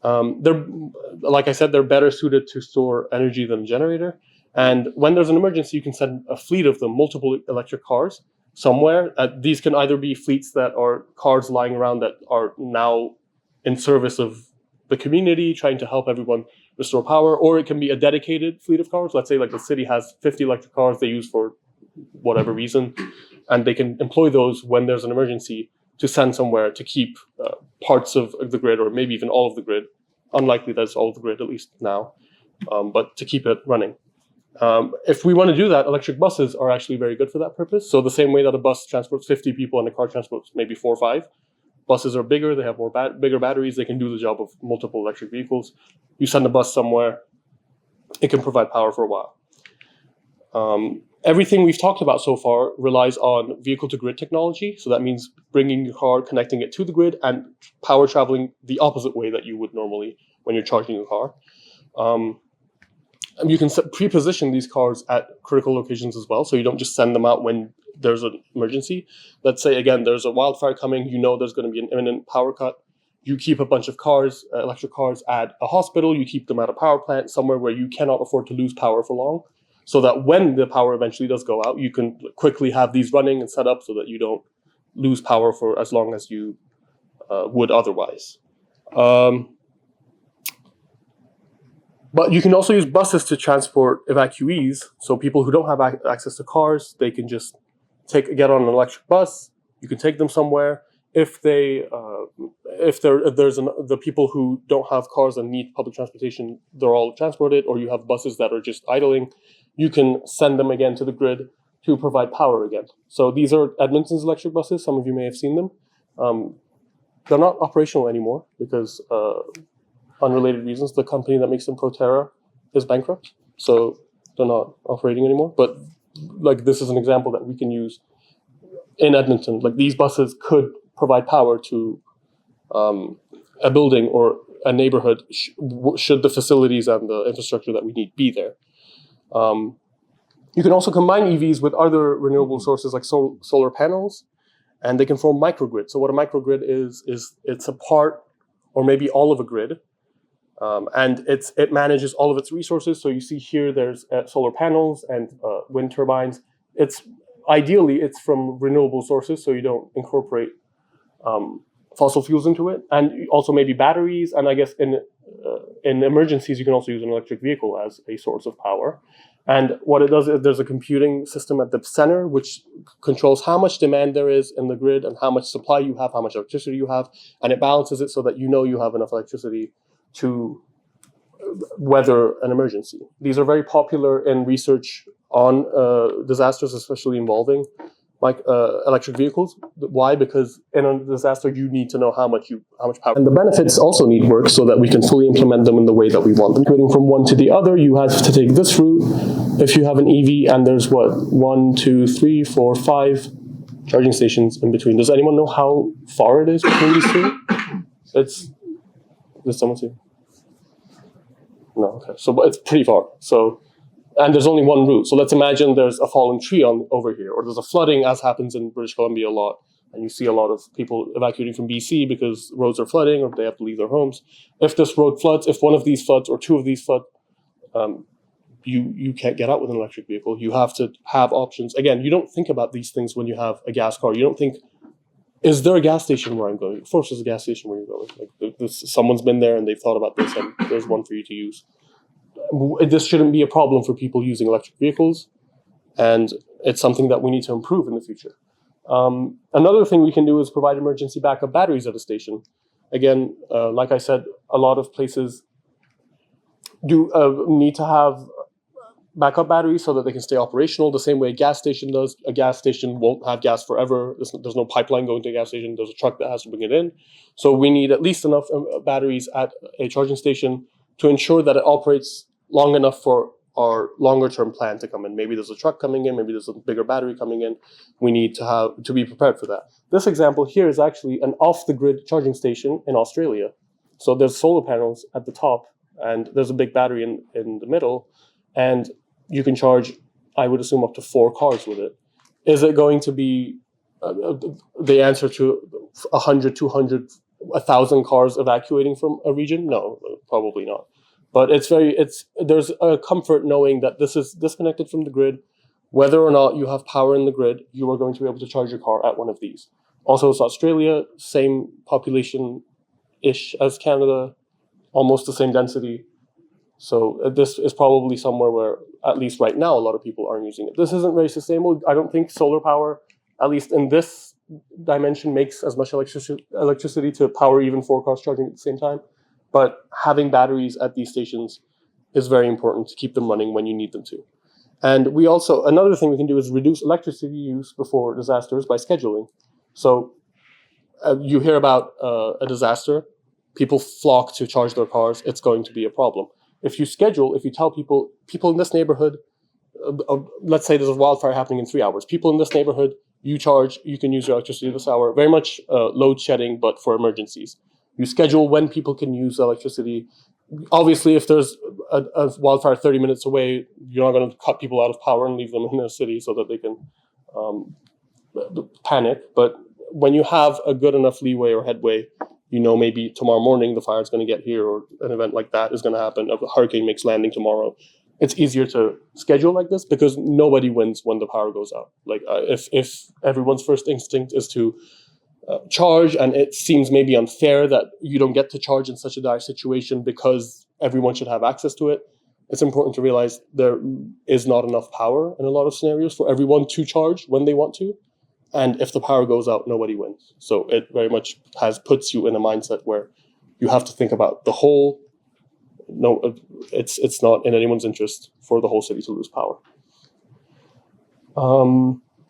Like I said, they're better suited to store energy than a generator. And when there's an emergency, you can send a fleet of them, multiple electric cars somewhere. These can either be fleets that are cars lying around that are now in service of the community, trying to help everyone restore power, or it can be a dedicated fleet of cars. Let's say like the city has 50 electric cars they use for whatever reason, and they can employ those when there's an emergency to send somewhere to keep parts of the grid, or maybe even all of the grid. Unlikely that's all of the grid, at least now, but to keep it running. If we want to do that, electric buses are actually very good for that purpose. So the same way that a bus transports 50 people and a car transports maybe 4 or 5, buses are bigger, they have bigger batteries, they can do the job of multiple electric vehicles. You send a bus somewhere, it can provide power for a while. Everything we've talked about so far relies on vehicle-to-grid technology. So that means bringing your car, connecting it to the grid, and power traveling the opposite way that you would normally when you're charging your car. You can pre-position these cars at critical locations as well, so you don't just send them out when there's an emergency. Let's say, again, there's a wildfire coming, you know there's going to be an imminent power cut. you keep a bunch of cars, electric cars, at a hospital. You keep them at a power plant somewhere where you cannot afford to lose power for long, so that when the power eventually does go out, you can quickly have these running and set up so that you don't lose power for as long as you would otherwise. But you can also use buses to transport evacuees. So people who don't have access to cars, they can just get on an electric bus. You can take them somewhere. If the people who don't have cars and need public transportation, they're all transported, or you have buses that are just idling, you can send them again to the grid to provide power again. So these are Edmonton's electric buses. Some of you may have seen them. They're not operational anymore because unrelated reasons. The company that makes them, Proterra, is bankrupt, so they're not operating anymore. But like, this is an example that we can use in Edmonton. Like, these buses could provide power to a building or a neighborhood should the facilities and the infrastructure that we need be there. You can also combine EVs with other renewable sources like solar panels, and they can form microgrids. So what a microgrid is it's a part or maybe all of a grid, and it manages all of its resources. So you see here there's solar panels and wind turbines. Ideally it's from renewable sources, so you don't incorporate fossil fuels into it, and also maybe batteries. And I guess in emergencies you can also use an electric vehicle as a source of power. And what it does is there's a computing system at the center which controls how much demand there is in the grid and how much supply you have, how much electricity you have, and it balances it so that you know you have enough electricity to weather an emergency. These are very popular in research on disasters, especially involving electric vehicles. Why? Because in a disaster, you need to know how much power. And the benefits also need work so that we can fully implement them in the way that we want them. Getting from one to the other, you have to take this route. If you have an EV and there's 1, 2, 3, 4, 5 charging stations in between. Does anyone know how far it is between these two? Does someone see? No, okay. So it's pretty far. And there's only one route. So let's imagine there's a fallen tree over here, or there's a flooding, as happens in British Columbia a lot. And you see a lot of people evacuating from BC because roads are flooding or they have to leave their homes. If this road floods, if one of these floods or two of these flood, you can't get out with an electric vehicle. You have to have options. Again, you don't think about these things when you have a gas car. You don't think, is there a gas station where I'm going? Of course there's a gas station where you're going. Like, someone's been there and they've thought about this, and there's one for you to use. This shouldn't be a problem for people using electric vehicles, and it's something that we need to improve in the future. Another thing we can do is provide emergency backup batteries at a station. Again, like I said, a lot of places do need to have backup batteries so that they can stay operational the same way a gas station does. A gas station won't have gas forever. There's no pipeline going to a gas station. There's a truck that has to bring it in. So we need at least enough batteries at a charging station to ensure that it operates long enough for our longer term plan to come in. Maybe there's a truck coming in, maybe there's a bigger battery coming in. We need to be prepared for that. This example here is actually an off-the-grid charging station in Australia. So there's solar panels at the top, and there's a big battery in the middle, and you can charge, I would assume, up to 4 cars with it. Is it going to be the answer to 100, 200, 1,000 cars evacuating from a region? No, probably not. But there's a comfort knowing that this is disconnected from the grid. Whether or not you have power in the grid, you are going to be able to charge your car at one of these. Also, it's Australia, same population-ish as Canada, almost the same density. So this is probably somewhere where, at least right now, a lot of people aren't using it. This isn't very sustainable. I don't think solar power, at least in this dimension, makes as much electricity to power even 4 cars charging at the same time. But having batteries at these stations is very important to keep them running when you need them to. And another thing we can do is reduce electricity use before disasters by scheduling. So you hear about a disaster, people flock to charge their cars, it's going to be a problem. If you tell people in this neighborhood, let's say there's a wildfire happening in 3 hours, people in this neighborhood, you can use your electricity this hour, very much load shedding, but for emergencies. You schedule when people can use electricity. Obviously, if there's a wildfire 30 minutes away, you're not going to cut people out of power and leave them in their city so that they can panic. But when you have a good enough leeway or headway, you know maybe tomorrow morning the fire is going to get here, or an event like that is going to happen. A hurricane makes landing tomorrow. It's easier to schedule like this because nobody wins when the power goes out. Like if everyone's first instinct is to charge, and it seems maybe unfair that you don't get to charge in such a dire situation because everyone should have access to it, it's important to realize there is not enough power in a lot of scenarios for everyone to charge when they want to. And if the power goes out, nobody wins. So it very much puts you in a mindset where you have to think about the whole. No, it's not in anyone's interest for the whole city to lose power.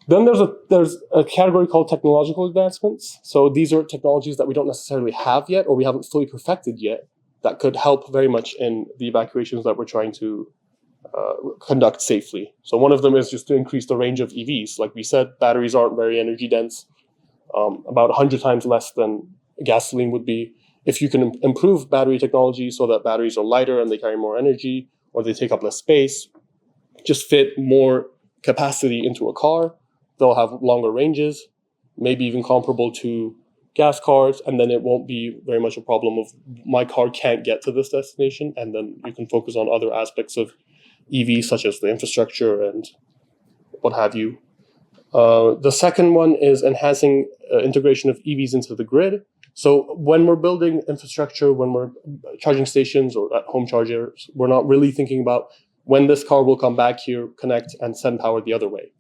Then there's a category called technological advancements. So these are technologies that we don't necessarily have yet, or we haven't fully perfected yet, that could help very much in the evacuations that we're trying to conduct safely. So one of them is just to increase the range of EVs. Like we said, batteries aren't very energy dense, about 100 times less than gasoline would be. If you can improve battery technology so that batteries are lighter and they carry more energy, or they take up less space, just fit more capacity into a car, they'll have longer ranges, maybe even comparable to gas cars, and then it won't be very much a problem of my car can't get to this destination, and then you can focus on other aspects of EV, such as the infrastructure and what have you. The second one is enhancing integration of EVs into the grid. So when we're building infrastructure, when we're charging stations or at home chargers, we're not really thinking about when this car will come back here, connect, and send power the other way.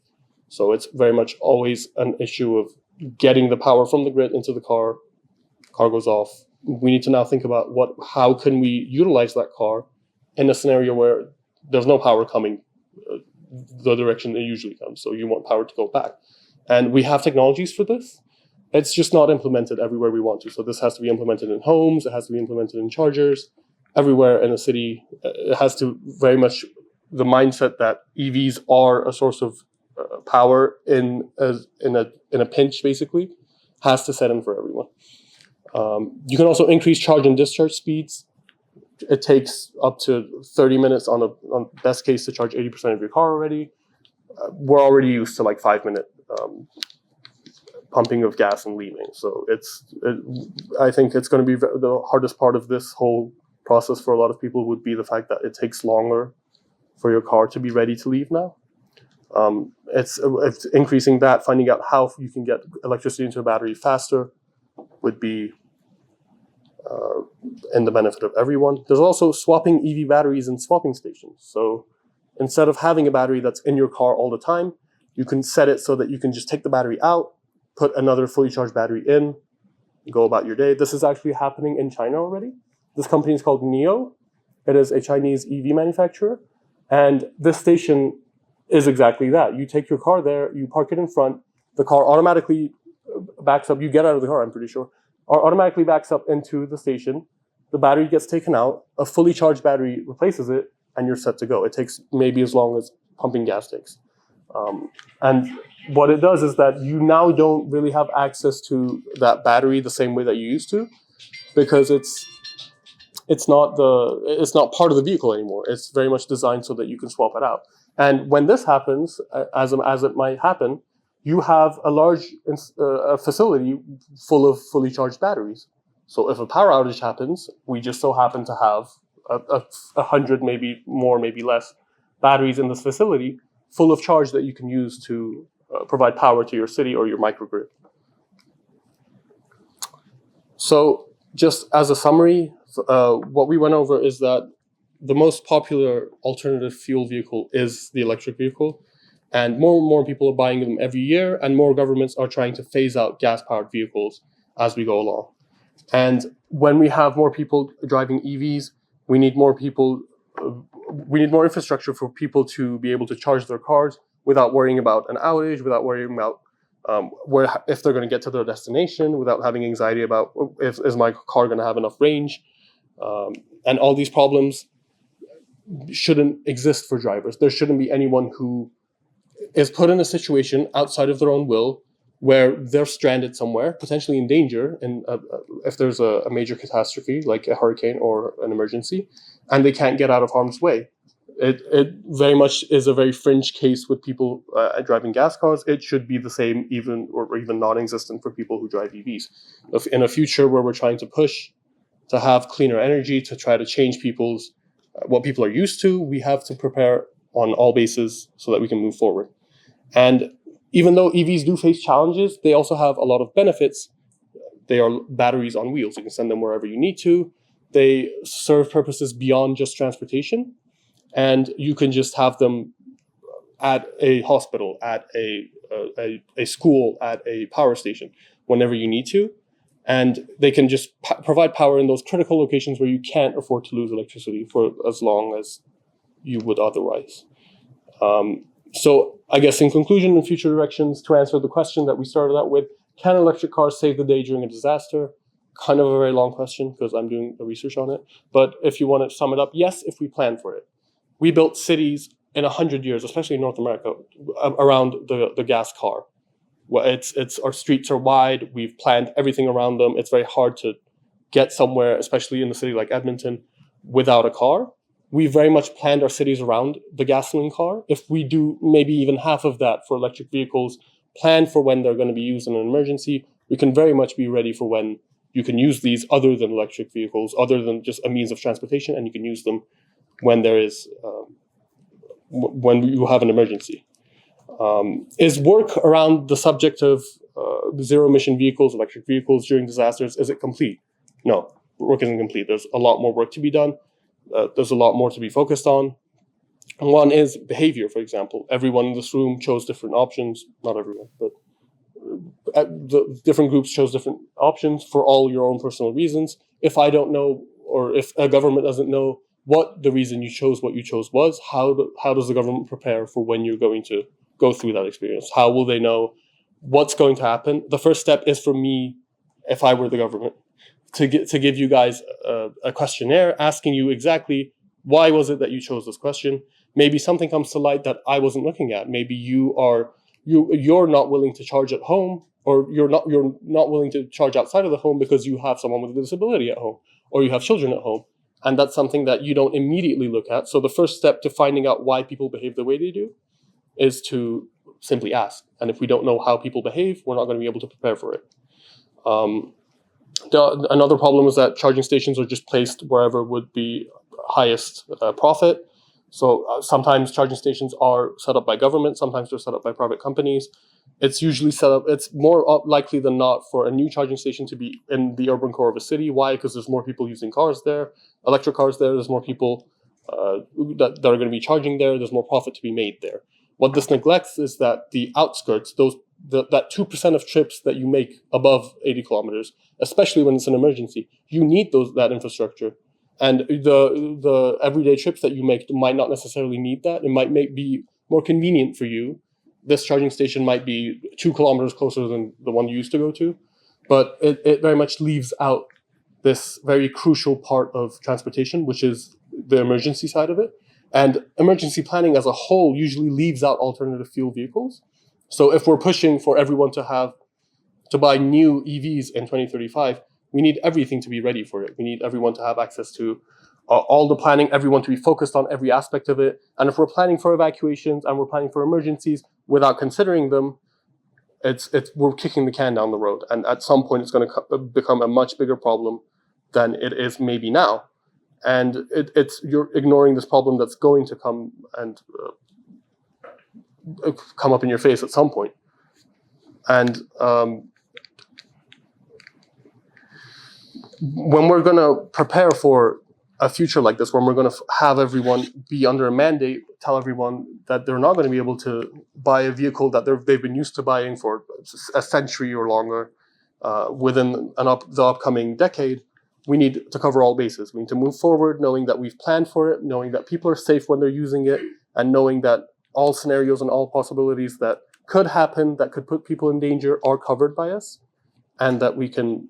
So it's very much always an issue of getting the power from the grid into the car goes off. We need to now think about how can we utilize that car in a scenario where there's no power coming the direction it usually comes. So you want power to go back. And we have technologies for this. It's just not implemented everywhere we want to. So this has to be implemented in homes. It has to be implemented in chargers. Everywhere in a city, it has to very much the mindset that EVs are a source of power in a pinch, basically, has to set in for everyone. You can also increase charge and discharge speeds. It takes up to 30 minutes on best case to charge 80% of your car already. We're already used to like 5-minute pumping of gas and leaving. So I think it's going to be the hardest part of this whole process for a lot of people would be the fact that it takes longer for your car to be ready to leave now. It's increasing that, finding out how you can get electricity into a battery faster would be in the benefit of everyone. There's also swapping EV batteries and swapping stations. So instead of having a battery that's in your car all the time, you can set it so that you can just take the battery out, put another fully charged battery in, go about your day. This is actually happening in China already. This company is called NIO. It is a Chinese EV manufacturer. And this station is exactly that. You take your car there, you park it in front, the car automatically backs up. You get out of the car, I'm pretty sure, or automatically backs up into the station. The battery gets taken out, a fully charged battery replaces it, and you're set to go. It takes maybe as long as pumping gas takes. And what it does is that you now don't really have access to that battery the same way that you used to, because it's not part of the vehicle anymore. It's very much designed so that you can swap it out. And when this happens, as it might happen, you have a large facility full of fully charged batteries. So if a power outage happens, we just so happen to have 100, maybe more, maybe less, batteries in this facility full of charge that you can use to provide power to your city or your microgrid. So just as a summary, what we went over is that the most popular alternative fuel vehicle is the electric vehicle, and more people are buying them every year, and more governments are trying to phase out gas-powered vehicles as we go along. And when we have more people driving EVs, we need more infrastructure for people to be able to charge their cars without worrying about an outage, without worrying about if they're going to get to their destination, without having anxiety about is my car going to have enough range. And all these problems shouldn't exist for drivers. There shouldn't be anyone who is put in a situation outside of their own will where they're stranded somewhere, potentially in danger, and if there's a major catastrophe like a hurricane or an emergency, and they can't get out of harm's way. it very much is a very fringe case with people driving gas cars. It should be the same, even or even non-existent for people who drive EVs. In a future where we're trying to push to have cleaner energy, to try to change people's what people are used to, we have to prepare on all bases so that we can move forward. And even though EVs do face challenges, they also have a lot of benefits. They are batteries on wheels. You can send them wherever you need to. They serve purposes beyond just transportation. And you can just have them at a hospital, at a school, at a power station, whenever you need to. And they can just provide power in those critical locations where you can't afford to lose electricity for as long as you would otherwise. So I guess in conclusion, in future directions, to answer the question that we started out with, can electric cars save the day during a disaster? Kind of a very long question because I'm doing the research on it. But if you want to sum it up, yes, if we plan for it. We built cities in 100 years, especially in North America, around the gas car. Well, it's our streets are wide. We've planned everything around them. It's very hard to get somewhere, especially in a city like Edmonton, without a car. We very much planned our cities around the gasoline car. If we do maybe even half of that for electric vehicles, plan for when they're going to be used in an emergency, we can very much be ready for when you can use these other than electric vehicles, other than just a means of transportation, and you can use them when there is when you have an emergency. Is work around the subject of zero-emission vehicles, electric vehicles during disasters, is it complete? No, work isn't complete. There's a lot more work to be done. There's a lot more to be focused on. One is behavior, for example. Everyone in this room chose different options. Not everyone, but the different groups chose different options for all your own personal reasons. If I don't know, or if a government doesn't know what the reason you chose what you chose was, how does the government prepare for when you're going to go through that experience? How will they know what's going to happen? The first step is for me, if I were the government, to give you guys a questionnaire asking you exactly why was it that you chose this question. Maybe something comes to light that I wasn't looking at. Maybe you're not willing to charge at home, or you're not willing to charge outside of the home because you have someone with a disability at home, or you have children at home. And that's something that you don't immediately look at. So the first step to finding out why people behave the way they do is to simply ask. And if we don't know how people behave, we're not going to be able to prepare for it. Another problem is that charging stations are just placed wherever would be highest profit. So sometimes charging stations are set up by government, sometimes they're set up by private companies. It's usually set up, it's more likely than not for a new charging station to be in the urban core of a city. Why? Because there's more people using cars there, electric cars there, there's more people that are going to be charging there, there's more profit to be made there. What this neglects is that the outskirts, that 2% of trips that you make above 80 kilometers, especially when it's an emergency, you need that infrastructure. And the everyday trips that you make might not necessarily need that. It might be more convenient for you. This charging station might be 2 kilometers closer than the one you used to go to, but it very much leaves out this very crucial part of transportation, which is the emergency side of it. And emergency planning as a whole usually leaves out alternative fuel vehicles. So if we're pushing for everyone to buy new EVs in 2035, we need everything to be ready for it. We need everyone to have access to all the planning, everyone to be focused on every aspect of it. And if we're planning for evacuations and we're planning for emergencies without considering them, we're kicking the can down the road. And at some point, it's going to become a much bigger problem than it is maybe now. And you're ignoring this problem that's going to come and come up in your face at some point. And when we're going to prepare for a future like this, when we're going to have everyone be under a mandate, tell everyone that they're not going to be able to buy a vehicle that they've been used to buying for a century or longer within the upcoming decade, we need to cover all bases. We need to move forward knowing that we've planned for it, knowing that people are safe when they're using it, and knowing that all scenarios and all possibilities that could happen, that could put people in danger, are covered by us, and that we can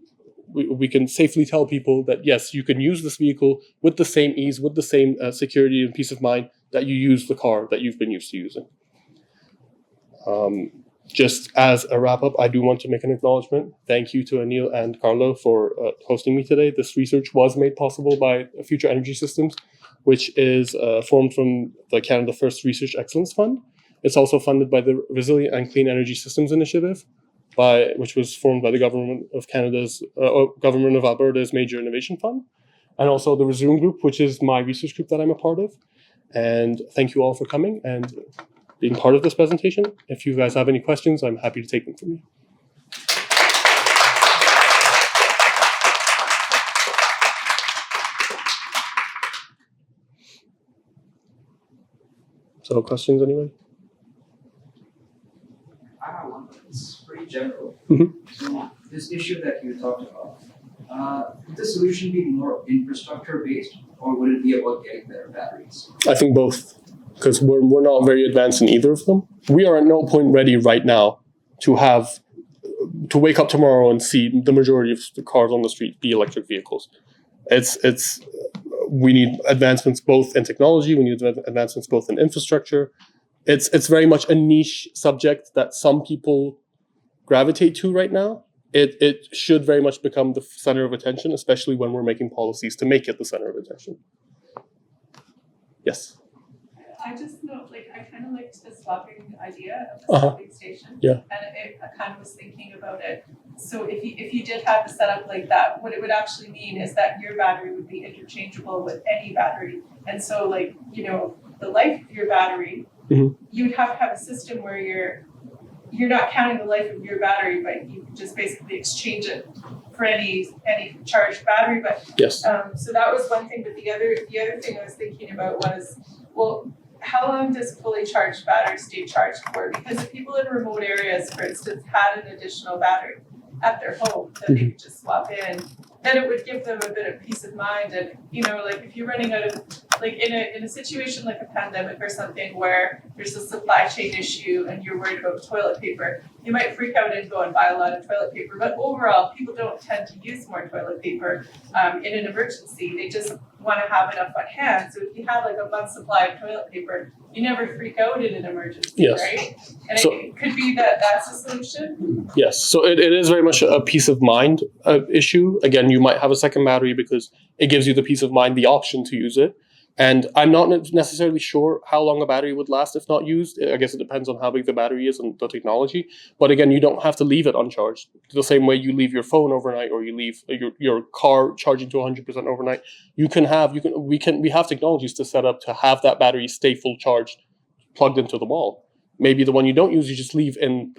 safely tell people that, yes, you can use this vehicle with the same ease, with the same security and peace of mind that you use the car that you've been used to using. Just as a wrap up, I do want to make an acknowledgement. Thank you to Anil and Carlo for hosting me today. This research was made possible by Future Energy Systems, which is formed from the Canada First Research Excellence Fund. It's also funded by the Resilient and Clean Energy Systems Initiative, which was formed by the Government of Canada's Government of Alberta's Major Innovation Fund, and also the Resume Group, which is my research group that I'm a part of. And thank you all for coming and being part of this presentation. If you guys have any questions, I'm happy to take them from you. So questions, anybody? I have one, but it's pretty general. Mhm. So this issue that you talked about, would the solution be more infrastructure based, or would it be about getting better batteries? I think both, because we're not very advanced in either of them. We are at no point ready right now to wake up tomorrow and see the majority of the cars on the street be electric vehicles. We need advancements both in technology, we need advancements both in infrastructure. It's very much a niche subject that some people gravitate to right now. It should very much become the center of attention, especially when we're making policies to make it the center of attention. Yes. I just know, I kind of liked the swapping idea of the swapping station. Yeah. And I kind of was thinking about it. So if you did have the setup like that, what it would actually mean is that your battery would be interchangeable with any battery. And so the life of your battery, you would have to have a system where you're not counting the life of your battery, but you just basically exchange it for any charged battery. But yes. So that was one thing. But the other thing I was thinking about was, well, how long does fully charged batteries stay charged for? Because if people in remote areas, for instance, had an additional battery at their home that they could just swap in, then it would give them a bit of peace of mind. And if you're running out of, in a situation like a pandemic or something where there's a supply chain issue and you're worried about toilet paper, you might freak out and go and buy a lot of toilet paper. But overall, people don't tend to use more toilet paper in an emergency. They just want to have enough on hand. So if you have a month's supply of toilet paper, you never freak out in an emergency, yes. right? And so, it could be that that's a solution. Yes, so it is very much a peace of mind issue. Again, you might have a second battery because it gives you the peace of mind, the option to use it. And I'm not necessarily sure how long a battery would last if not used. I guess it depends on how big the battery is and the technology. But again, you don't have to leave it uncharged. The same way you leave your phone overnight or you leave your car charging to 100% overnight. We have technologies to set up to have that battery stay full charged, plugged into the wall. Maybe the one you don't use, you just leave in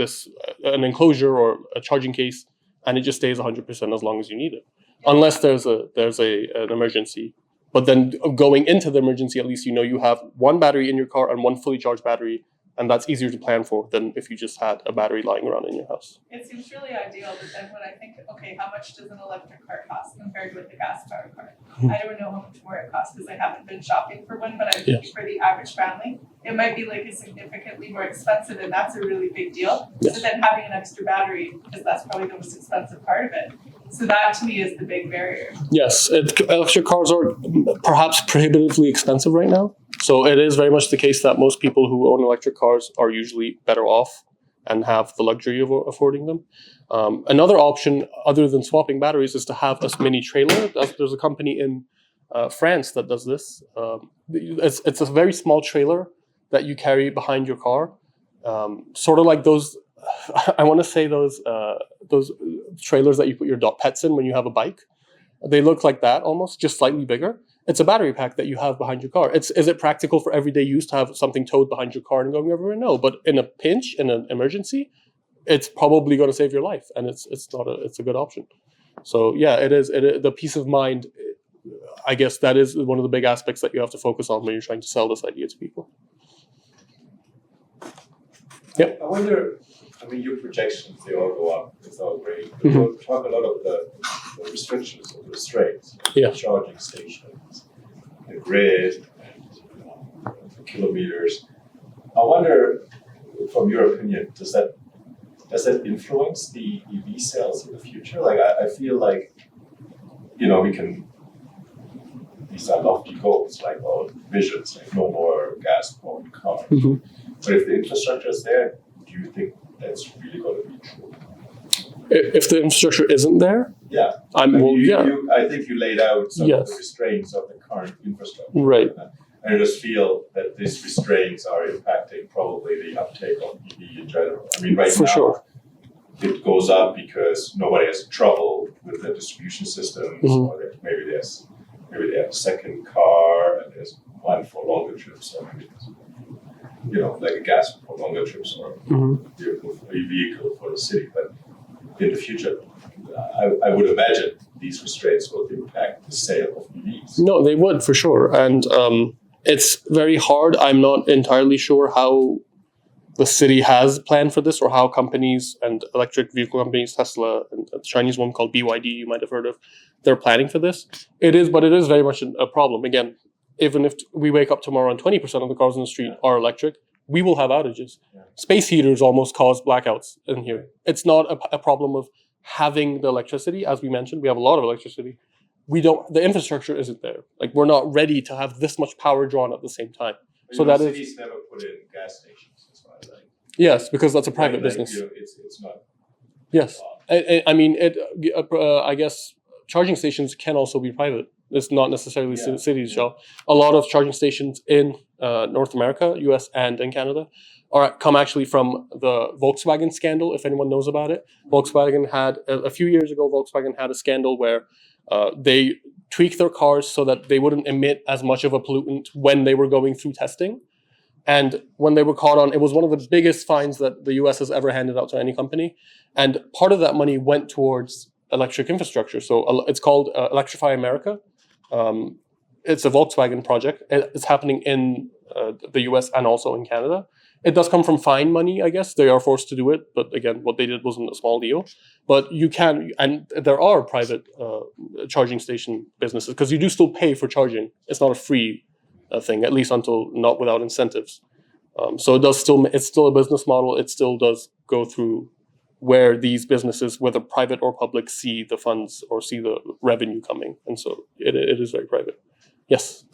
an enclosure or a charging case, and it just stays 100% as long as you need it, unless there's an emergency. But then going into the emergency, at least you have one battery in your car and one fully charged battery, and that's easier to plan for than if you just had a battery lying around in your house. It seems really ideal, but then when I think, okay, how much does an electric car cost compared with a gas-powered car? I don't know how much more it costs because I haven't been shopping for one, but I'm thinking for the average family, it might be a significantly more expensive, and that's a really big deal. Yes. So then having an extra battery, because that's probably the most expensive part of it. So that to me is the big barrier. Yes, electric cars are perhaps prohibitively expensive right now. So it is very much the case that most people who own electric cars are usually better off and have the luxury of affording them. Another option other than swapping batteries is to have a mini trailer. There's a company in France that does this. It's a very small trailer that you carry behind your car, sort of like those. I want to say those trailers that you put your dog pets in when you have a bike. They look like that almost, just slightly bigger. It's a battery pack that you have behind your car. Is it practical for everyday use to have something towed behind your car and going everywhere? No, but in a pinch, in an emergency, it's probably going to save your life, and it's a good option. So yeah, it is the peace of mind. I guess that is one of the big aspects that you have to focus on when you're trying to sell this idea to people. Yep. I wonder, your projections, they all go up. It's all great. We'll talk a lot of the restrictions or the restraints, the charging stations, the grid, and the kilometers. I wonder, from your opinion, does that influence the EV sales in the future? I feel like, we can, these are lofty goals, visions, no more gas-powered cars. But if the infrastructure is there, do you think that's really going to be true. If the infrastructure isn't there, Yeah. I I think you laid out some of the restraints of the current infrastructure. Right. And I just feel that these restraints are impacting probably the uptake of EV in general. I mean, right For now, sure. it goes up because nobody has trouble with the distribution systems, or maybe they have a second car and there's one for longer trips, or maybe there's, like a gas for longer trips, or a vehicle for the city. But in the future, I would imagine these restraints will impact the sale of EVs. No, they would for sure, and it's very hard. I'm not entirely sure how the city has planned for this, or how companies and electric vehicle companies, Tesla and the Chinese one called BYD, you might have heard of, they're planning for this. It is very much a problem. Again, even if we wake up tomorrow and 20% of the cars on the street are electric, we will have outages. Yeah. Space heaters almost cause blackouts in here. It's not a problem of having the electricity. As we mentioned, we have a lot of electricity. The infrastructure isn't there. Like, we're not ready to have this much power drawn at the same time. So that is. Cities never put in gas stations, as far as Yes, because that's a private business. It's not. Yes, I mean it. I guess charging stations can also be private. It's not necessarily cities shall. A lot of charging stations in North America, U.S. and in Canada, come actually from the Volkswagen scandal. If anyone knows about it, Volkswagen had a few years ago. Volkswagen had a scandal where they tweaked their cars so that they wouldn't emit as much of a pollutant when they were going through testing. And when they were caught on, it was one of the biggest fines that the U.S. has ever handed out to any company. And part of that money went towards electric infrastructure. So it's called Electrify America. It's a Volkswagen project. It's happening in the U.S. and also in Canada. It does come from fine money, I guess. They are forced to do it. But again, what they did wasn't a small deal. But you can, and there are private charging station businesses, because you do still pay for charging. It's not a free thing, at least until not without incentives. So it's still a business model. It still does go through where these businesses, whether private or public, see the funds or see the revenue coming. And so it is very private. Yes.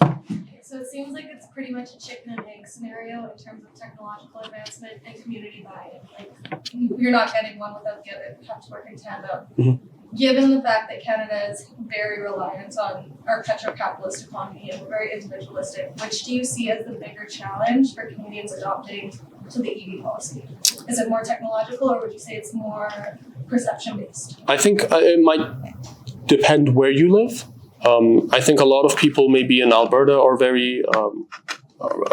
So it seems like it's pretty much a chicken and egg scenario in terms of technological advancement and community buy-in. Like, you're not getting one without the other. You have to work in tandem. Given the fact that Canada is very reliant on our petro-capitalist economy and we're very individualistic, which do you see as the bigger challenge for Canadians adopting to the EV policy? Is it more technological, or would you say it's more perception-based? I think it might depend where you live. I think a lot of people maybe in Alberta are very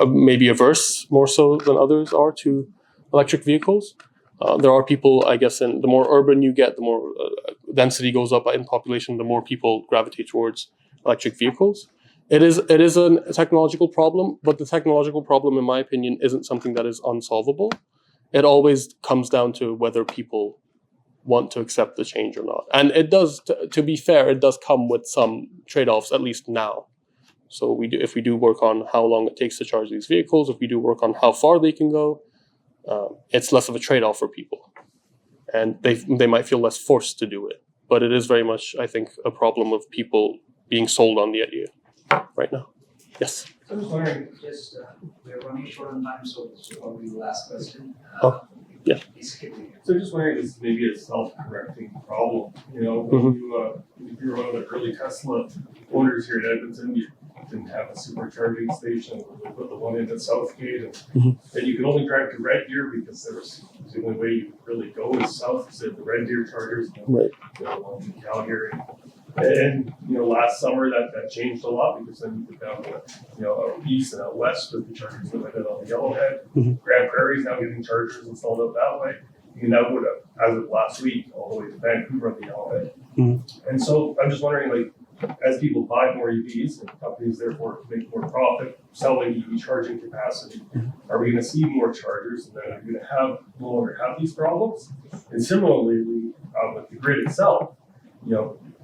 maybe averse, more so than others are, to electric vehicles. There are people, I guess, and the more urban you get, the more density goes up in population, the more people gravitate towards electric vehicles. It is a technological problem, but the technological problem, in my opinion, isn't something that is unsolvable. It always comes down to whether people want to accept the change or not. And it does, to be fair, it does come with some trade-offs, at least now. So if we do work on how long it takes to charge these vehicles, if we do work on how far they can go, it's less of a trade-off for people. And they might feel less forced to do it. But it is very much, I think, a problem of people being sold on the idea right now. Yes. So I'm just wondering, we're running short on time, so this will probably be the last question. Yeah. So just wondering, is maybe a self-correcting problem? If you're one of the early Tesla owners here in Edmonton, you didn't have a supercharging station. We put the one in at Southgate, and you could only drive to Red Deer because the only way you really go is south. So the Red Deer chargers, right? Along Calgary. And last summer that changed a lot, because then you could down out east and out west with the chargers that went in on the Yellowhead. Grand Prairie's now getting chargers installed up that way. You can now go to, as of last week, all the way to Vancouver on the Yellowhead. And so I'm just wondering, like, as people buy more EVs and companies therefore make more profit selling EV charging capacity, are we going to see more chargers, and then are we going to no longer have these problems? And similarly, with the grid itself,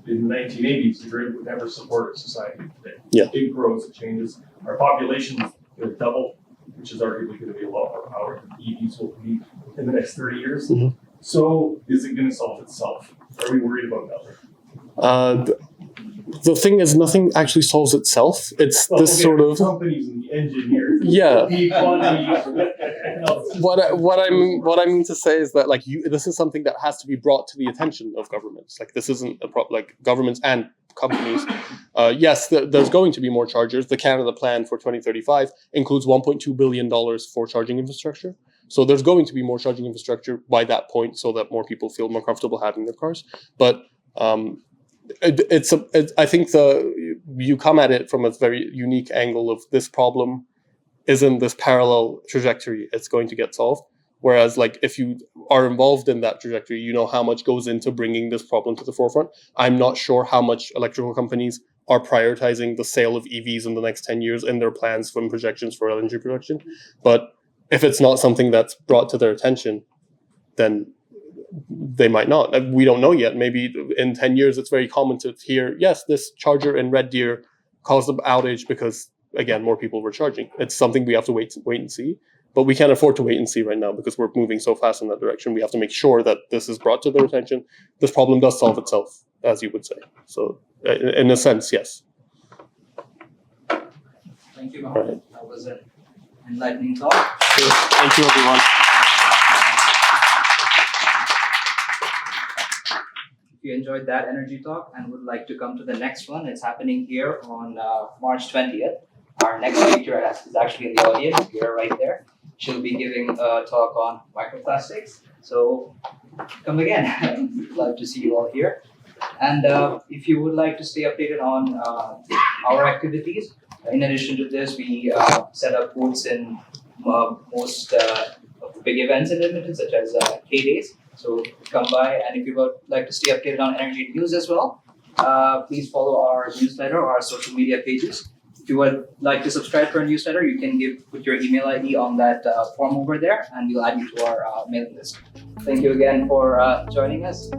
in the 1980s, the grid would never support our society today. Yeah. It grows, it changes. Our population is going to double, which is arguably going to be a lot more power than EVs will need in the next 30 years. So is it going to solve itself? Are we worried about that? the thing is, nothing actually solves itself. It's this sort of companies and the engineers. Yeah. The economy. What I mean to say is that like this is something that has to be brought to the attention of governments. Like this isn't a like governments and companies. Yes, there's going to be more chargers. The Canada plan for 2035 includes $1.2 billion for charging infrastructure. So there's going to be more charging infrastructure by that point, so that more people feel more comfortable having their cars. But I think you come at it from a very unique angle of this problem isn't this parallel trajectory. It's going to get solved. Whereas, like, if you are involved in that trajectory, you know how much goes into bringing this problem to the forefront. I'm not sure how much electrical companies are prioritizing the sale of EVs in the next 10 years in their plans from projections for energy production. But if it's not something that's brought to their attention, then they might not. We don't know yet. Maybe in 10 years, it's very common to hear, yes, this charger in Red Deer caused an outage because, again, more people were charging. It's something we have to wait and see. But we can't afford to wait and see right now because we're moving so fast in that direction. We have to make sure that this is brought to their attention. This problem does solve itself, as you would say. So, in a sense, yes. Thank you, Mohammed. Right. That was an enlightening talk. Thank you, everyone. If you enjoyed that energy talk and would like to come to the next one, it's happening here on March 20th. Our next speaker is actually in the audience here, right there. She'll be giving a talk on microplastics. So come again. We'd love to see you all here. And if you would like to stay updated on our activities, in addition to this, we set up booths in most of the big events in Edmonton, such as K-Days. So come by, and if you would like to stay updated on energy news as well, please follow our newsletter or our social media pages. If you would like to subscribe to our newsletter, you can put your email ID on that form over there, and we'll add you to our mailing list. Thank you again for joining us.